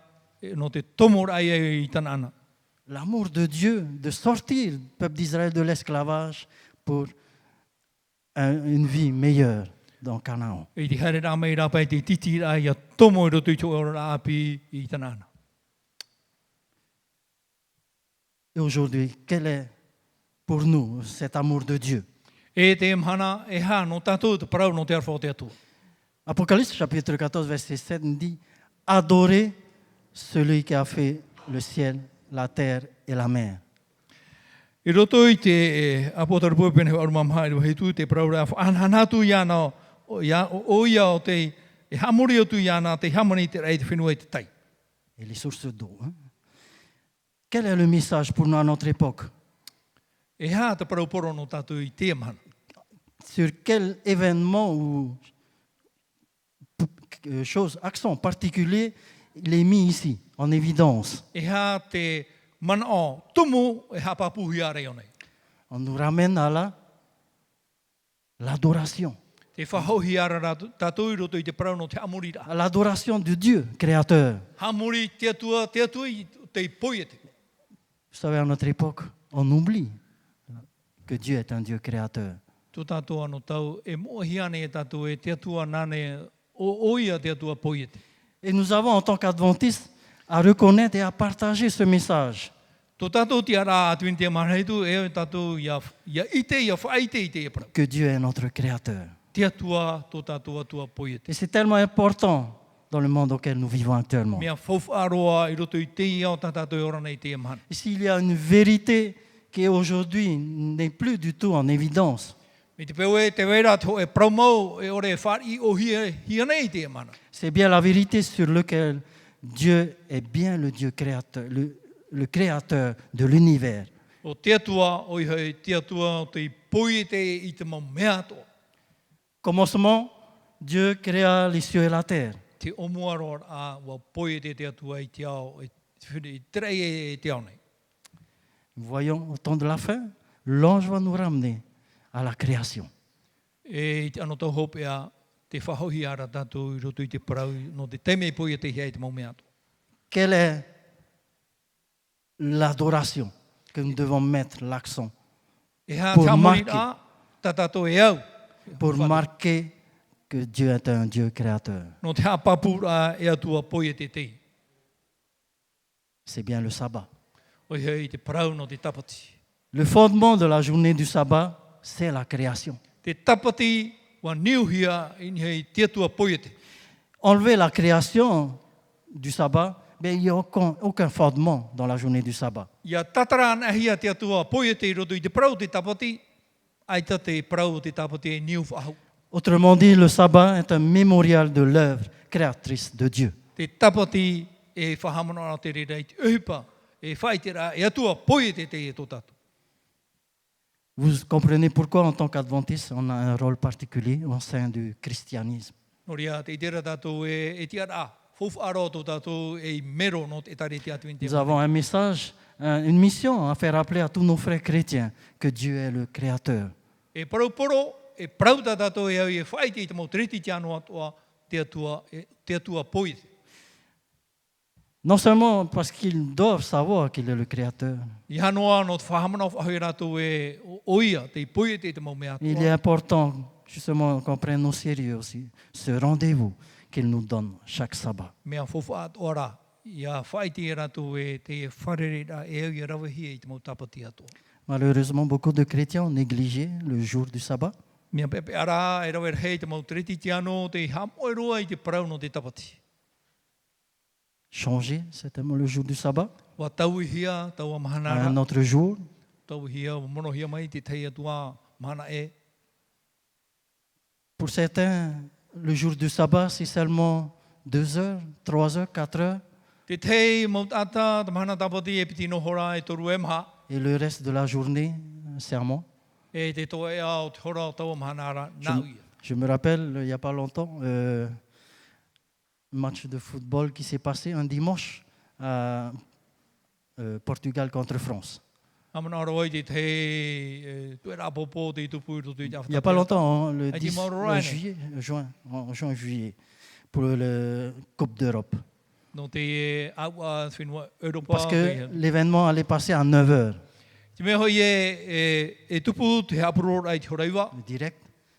no te tomo rai i tana ana. L'amour de Dieu de sortir le peuple d'Israël de l'esclavage pour une vie meilleure dans Canaan. I te haere rā mei rāpai te titi rai a tomo i roto i tō ora api i tana ana. Et aujourd'hui, quel est pour nous cet amour de Dieu? E te mhana e ha no tātou te parau no te arwhao te atua. Apocalypse chapitre 14, verset 7 nous dit « Adorez celui qui a fait le ciel, la terre et la mer. I roto i te apotaru pōpene aruma mahai hei tu te parau rā anhanatu i ana o ia o te e hamori o tu i ana te hamani te rei te whenua i te tai. » Et les sources d'eau. Hein? Quel est le message pour nous à notre époque? E ha te parau poro no tātou i te mahana. Sur quel événement ou chose, accent particulier, il est mis ici, en évidence. E ha te mana o tumu e ha papuhi a rei o nei. On nous ramène à l'adoration, Te whahauhi ara rā tātou i roto i te parau no te amori rā. à l'adoration de Dieu, Créateur. Hamori te atua i te poiete. Vous savez, à notre époque, on oublie que Dieu est un Dieu créateur. Tō tātou ano tau e mohi ane e tātou e te atua nane o ia te atua poiete. Et nous avons, en tant qu'adventistes, à reconnaître et à partager ce message. Tō tātou te ara atuin te maraitu e tātou ia ite, ia whaite i te e parau. Que Dieu est notre créateur. Te atua, tō tātou atua poiete. Et c'est tellement important dans le monde auquel nous vivons actuellement. Mea whauwharoa i roto i te ia o tā tātou e ora nei te e mahana. Et s'il y a une vérité qui aujourd'hui n'est plus du tout en évidence, Me te peo e te weira tō e praumau e ore e whari o hia nei te e mahana. c'est bien la vérité sur laquelle Dieu est bien le Dieu créateur, le créateur de l'univers. O te atua, o i te atua o te poiete i te mau mea toa. Commencement, Dieu créa les cieux et la terre. Te omuaroa a wa poiete te atua i te ao, i trei e te ao nei. Nous voyons au temps de la fin, l'ange va nous ramener à la création. E i te ano tau hope a te whahohi ara tātou i roto i te parau no te teime poiete hea i te mau mea toa. Quelle est l'adoration? que nous devons mettre l'accent E ha Pour te amori marquer. a, tatato e au. pour marquer que Dieu est un Dieu créateur. No te hapapura e atua poi e te tei. C'est bien le sabbat. O hei te parau no te tapati. Le fondement de la journée du sabbat, c'est la création. Te tapati wa niuhia in hei te atua poi e te. Enlever la création du sabbat, ben, il n'y a aucun fondement dans la journée du sabbat. Ia tatara ana hia te atua poi e te I roto I te parau te tapati, ai ta te parau te tapati e niu whahau. Autrement dit, le sabbat est un mémorial de l'œuvre créatrice de Dieu. Te tapati e whahamana ana te rei te uhipa, e whai te rā, e atua poi e te te e tō tātou. Vous comprenez pourquoi, en tant qu'adventiste, on a un rôle particulier au sein du christianisme. Noria te itera tātou e te ara, fofu aro tō tātou e mero no te tare te atu in te Nous avons un message, une mission à faire rappeler à tous nos frères chrétiens que Dieu est le créateur. E parauporo, e parau tā tātou e au e whai te mau triti te anu atua, te atua poi te. Non seulement parce qu'ils doivent savoir qu'il est le créateur, I hanoa no te whahamana whahoi rātou e oia, te poi e te mau mea il atua. est important justement qu'on prenne au sérieux aussi ce rendez-vous qu'il nous donne chaque sabbat. Mea fofu atua rā. Ia whai te rātou e te wharere rā e au i rawahia I te mau tapati atua. Malheureusement, beaucoup de chrétiens ont négligé le jour du sabbat. Mea pepe ara e rawe hei te mau triti te anu, te hamoe roa I te parau no te tapati. Changer certainement le jour du sabbat Wa tau hia, tau à mahanara, un autre jour. tau hia, mono hia mai te tei atua mahana e. Pour certains, le jour du sabbat, c'est seulement 2 heures, 3 heures, 4 heures. Te tei maut ata, te mahana tapati e piti no hora e toru e maha, Et le reste de la journée, un sermon. e te toa e au te hora o tau mahanara nau ia. Je me rappelle, il n'y a pas longtemps, un match de football qui s'est passé un dimanche à Portugal contre France. Amana ora te tei, tu e rapopo te tupu tu te Il n'y a pas longtemps, hein, le Ah, 10 dis-moi, Ryan. en juin, juillet, pour la Coupe d'Europe. No te e aua whenua Europa. Parce que l'événement allait passer à 9 heures. Te mea hoi e tupu te hapuro ai te horaiwa. Le direct,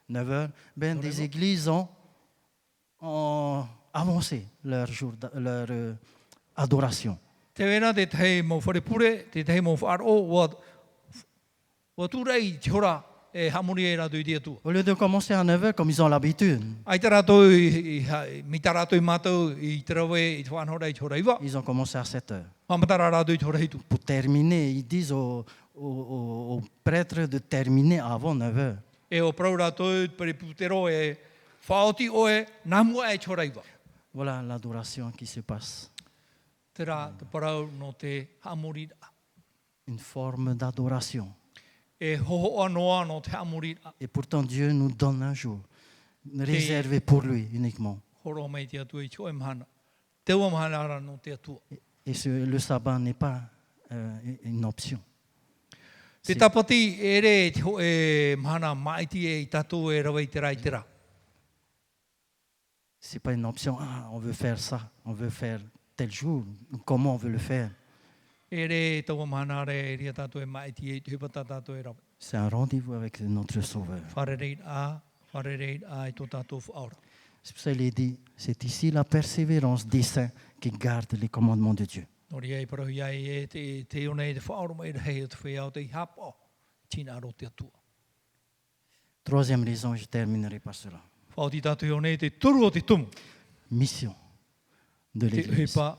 9 heures. Ben, des églises ont avancé leur adoration. Te wena te tei mau wharepure, te tei mau whaaro, wa tūrei te hora e hamuri e rātou I te atua. Au lieu de commencer à 9 heures comme ils ont l'habitude, Ai te rātou, mi tā rātou I mātou, I te rawe, I te whanhora I te horaiwa. ils ont commencé à 7 heures. Whamatara rātou I te horaitu. Pour terminer, ils disent aux prêtres de terminer avant 9 heures. E o prau rātou, pere putero e whaoti oe, nā mua e te horaiwa. Voilà l'adoration qui se passe. Te rā, te parau no te hamuri. Une forme d'adoration. E hoho anoa no te hamuri. Et pourtant, Dieu nous donne un jour réservé pour lui uniquement. Horo mai te atua I te oe mahana. Te ua mahana ara no te atua. Et le sabbat n'est pas une option. Te tapati e re te ho e mahana maiti e I tatou e rawa I te rai te rā. Ce n'est pas une option. Ah, on veut faire ça, on veut faire tel jour. Comment on veut le faire? E re taua mahana re e ria tatou e maiti e te hupata tatou e rawa. C'est un rendez-vous avec notre Sauveur. Wharereit a I tō tatou whaora. C'est pour ça qu'il est dit, c'est ici la persévérance des saints qui gardent les commandements de Dieu. Nori ai parahu iai e te one e te whaora mai rei o te whea o te hapa. Tina aro te atua. Troisième raison, je terminerai par cela. Whaoti tatou e one te turu o te tumu. Mission de Te l'Église. uhipa.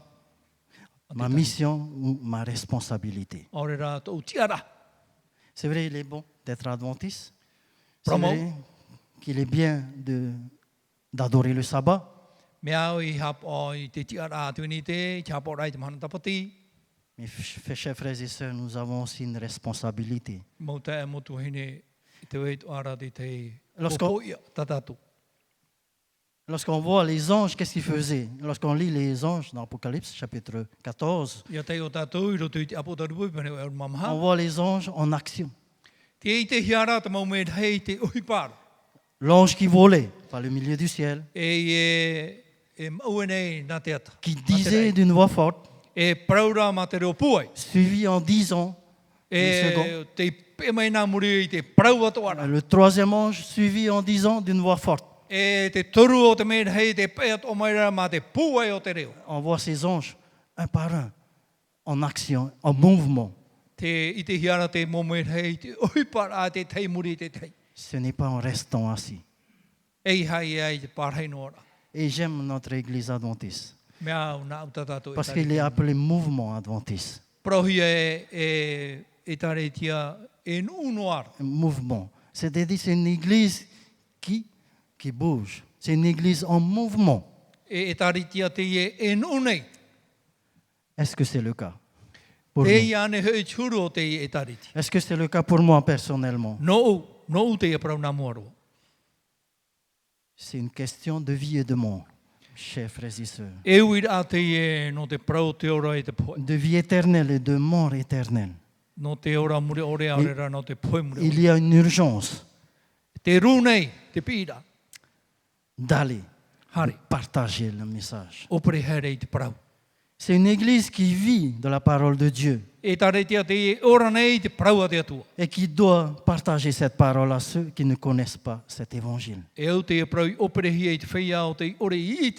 Ma mission ou ma responsabilité. Aore rā tō tiara. C'est vrai, il est bon d'être adventiste. C'est Promo. vrai qu'il est bien d'adorer le sabbat. Mea o I hapa I te tiara a tuini te, I te hapa rai te mahana tapati. Mais chers frères et sœurs, nous avons aussi une responsabilité. Mau te e motu hine I te wei ara te te Lorsqu'on- popoia tatatu. Lorsqu'on voit les anges, qu'est-ce qu'ils faisaient? Lorsqu'on lit les anges dans Apocalypse, chapitre 14, Ia te o tātou I roto I te apo tarupu pane o mamaha. on voit les anges en action. Te I te hiara te mau me hei te uhipara. L'ange qui volait par le milieu du ciel, E mauenei nā te ata. qui disait d'une voix forte, E praura ma te reo puai. suivi en disant, E te pe mai nā muri i te parau atu ara. Le troisième ange suivit en disant d'une voix forte, E te toru o te mea hei te pe atu o mai rā mā te pūai o te reo. envoie ses anges, un par un, en action, en mouvement. I te hiara te momoe hei te uipara te tei muri te tei. Ce n'est pas en restant assis. Ei hai ai te parhei no ora. Et j'aime notre église adventiste, Mea au nā utatato e parce tare. qu'il est appelé mouvement adventiste. Prohia e tare tia e nuno ara. Un mouvement. C'est-à-dire c'est une église qui bouge. C'est une église en mouvement. E tare tia te e nunei. Est-ce que c'est le cas pour Te nous? i ane hei turu o te e tare tia. Est-ce que c'est le cas pour moi personnellement? No te e parau nā moaro. C'est une question de vie et de mort, chers frères et sœurs. E uira a te e no te parau te ora e te poe. De vie éternelle et de mort éternelle. No te ora muri ore aurera no te poe muri. Il y a une urgence Te runei, te pira. d'aller Hari. partager le message. Opere here i te parau. C'est une église qui vit de la parole de Dieu E tare tia te e ora nei te parau a te atua. et qui doit partager cette parole à ceux qui ne connaissent pas cet évangile. E au te e parau i opere hi e te whaia o te ore i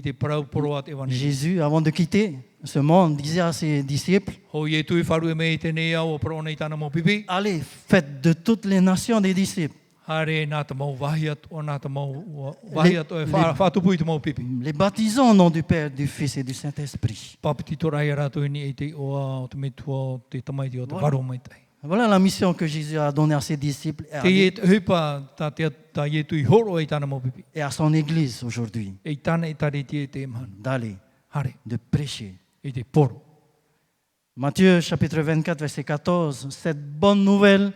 te parau poro a te wani. Jésus, avant de quitter ce monde, disait à ses disciples, Ho i e tui wharu e mei te nei au o parau nei tana mo pipi. allez, faites de toutes les nations des disciples. Hare nā te mau wahi atu o nā te mau wahi atu e whātupu i te mau pipi. Les baptisons au nom du Père, du Fils et du Saint-Esprit. Papiti torai a rātou ni e te oa o te metua o te tamaiti o te Voilà. waro mai tai. Voilà la mission que Jésus a donnée à ses disciples Te e te hupa ta e tui horo e tāna mau pipi. et à son Église aujourd'hui, E tāna e tare tie te man. d'aller, Hare, de prêcher. e te poro. Matthieu chapitre 24, verset 14, cette bonne nouvelle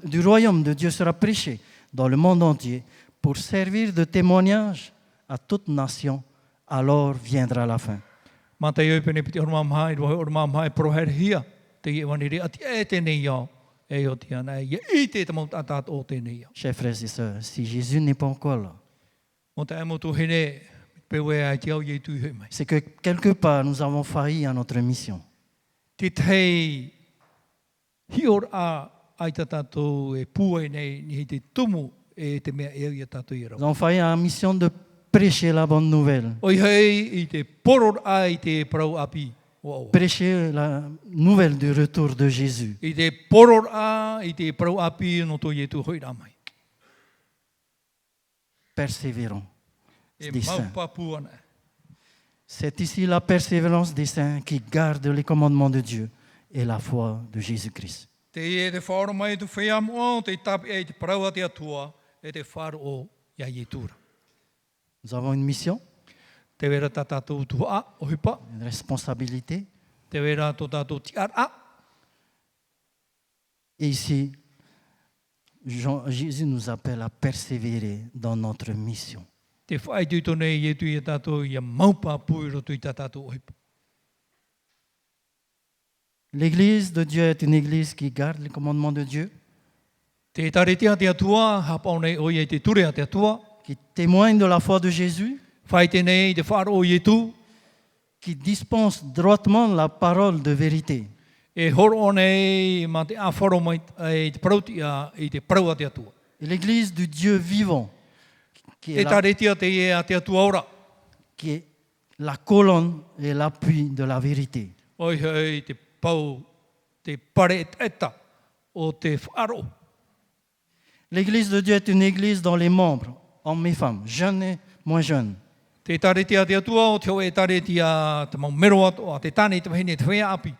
du royaume de Dieu sera prêchée dans le monde entier pour servir de témoignage à toute nation, alors viendra la fin. Mā te iau pene piti orma mahai, rohe orma mahai proher hia. Te i wani re ati e te nei au. E o te ana e i te te mau tatat o te nei au. Chers frères et sœurs, si Jésus n'est pas encore là, Mo te emo tu hene pewe ai te au ye tui hui mai. c'est que quelque part nous avons failli à notre mission. Te tei hior a ai ta tātou e pūai nei ni te tumu e te mea e au i a tātou i rau. Nous avons failli à la mission de prêcher la bonne nouvelle, Oi hei i te poror ai te parau api o aua. prêcher la nouvelle du retour de Jésus. I te poror a i te parau api no to i e tu hoi rā mai. Persévérons E des saints. maupapu ana. C'est ici la persévérance des saints qui gardent les commandements de Dieu et la foi de Jésus-Christ. Te e te whaoro mai tu whea mua, te tapi e te parau a te atua, e te whaaro o ia i e tūra. Nous avons une mission, Te wera tā tātou tu a, o hipa. une responsabilité. Te wera tō tātou ti ar a. Et ici, Jésus nous appelle à persévérer dans notre mission. Te whai tui tōne i e tui e tātou i a maupapu i roto i tā tātou o hipa. L'église de Dieu est une église qui garde les commandements de Dieu, Te tare tia te atua, hapau nei o i e te ture a te atua. qui témoigne de la foi de Jésus, Whai te nei te whaaro o i e tū. qui dispense droitement la parole de vérité. E horo o nei ma te awharo mai e te parauti a i te parau a te atua. Et l'église du Dieu vivant, qui E est, tare tia te e a te atua ora. qui est la colonne et l'appui de la vérité. Oi hei te pau, te pare eta o te whaaro. L'église de Dieu est une église dont les membres, hommes et femmes, jeunes et moins jeunes, Te tare tia te atua o te o e tare tia te mau mero ato a te tane te wahine te whea api.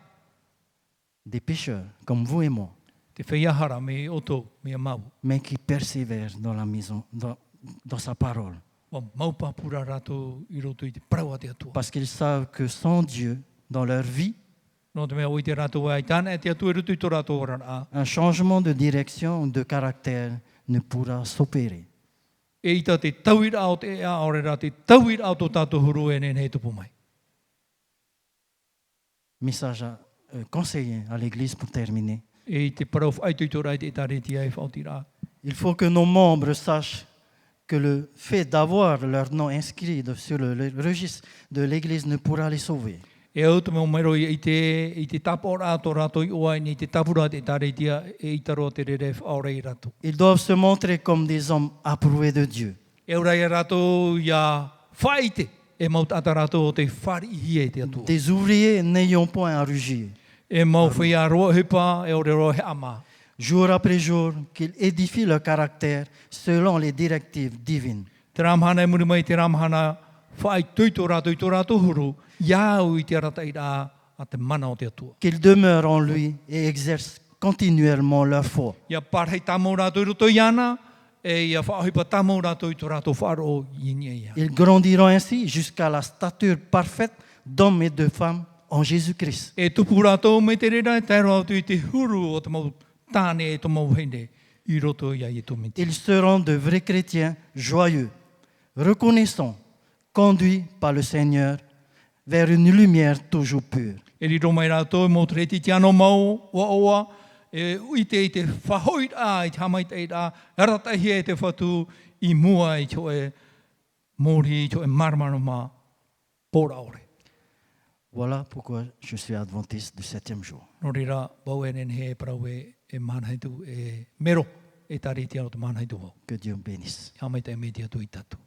des pécheurs comme vous et moi, Te whea hara me oto me a mau. mais qui persévèrent dans la maison, dans sa parole. Wa maupapura rato i roto i te parau a te atua. Parce qu'ils savent que sans Dieu, dans leur vie, No te mea o i te rato ai tana e te atua i roto i tō rato ora a. un changement de direction ou de caractère ne pourra s'opérer. E ita te tauira o te ea orera, te tauira o tō tātou huru e nei tupu mai. Message conseiller à l'église pour terminer. E i te parau whaitu i tō rai te tare tia e whautira. Il faut que nos membres sachent que le fait d'avoir leur nom inscrit sur le registre de l'église ne pourra les sauver. E au te meo mero i te tapo rato rato i oai ni te tapura te tareitia e i taro te rere whaorei rato. Ils doivent se montrer comme des hommes approuvés de Dieu. E ora e rato ia whaite e mau tata rato o te whari i e te atua. Des ouvriers n'ayant point à rugir. E mau whia roa hipa e ore roa he ama. Jour après jour, qu'ils édifient leur caractère selon les directives divines. Te ramhana e muri mai te ramhana whai tuito rato huru, iau i te rata i rā a te mana o te atua. Qu'ils demeurent en lui et exercent continuellement leur foi. Ia parhei tamo rato i roto i ana, e ia whahipa tamo rato i to rato wharo i nia ia. Ils grandiront ainsi jusqu'à la stature parfaite d'hommes et de femmes en Jésus-Christ. E tupu rato me te rera, te roa tu i te huru o te mau tāne e te mau hene i roto ia i to miti. Ils seront de vrais chrétiens joyeux, reconnaissants, conduits par le Seigneur vers une lumière toujours pure. E riro mai rato, mō te reti te ano mau, oa, e i te whahoit a, i te hamait e rā, ratahi e te whatu i mua i tō e mōri, i tō e marmarama, pōra ore. Voilà pourquoi je suis adventiste du 7e jour. Nō rira, bau e nen he parau e manhaitu, e mero, e tariti au te manhaitu wau. Que Dieu bénisse. Hamait e me te atu i tatu.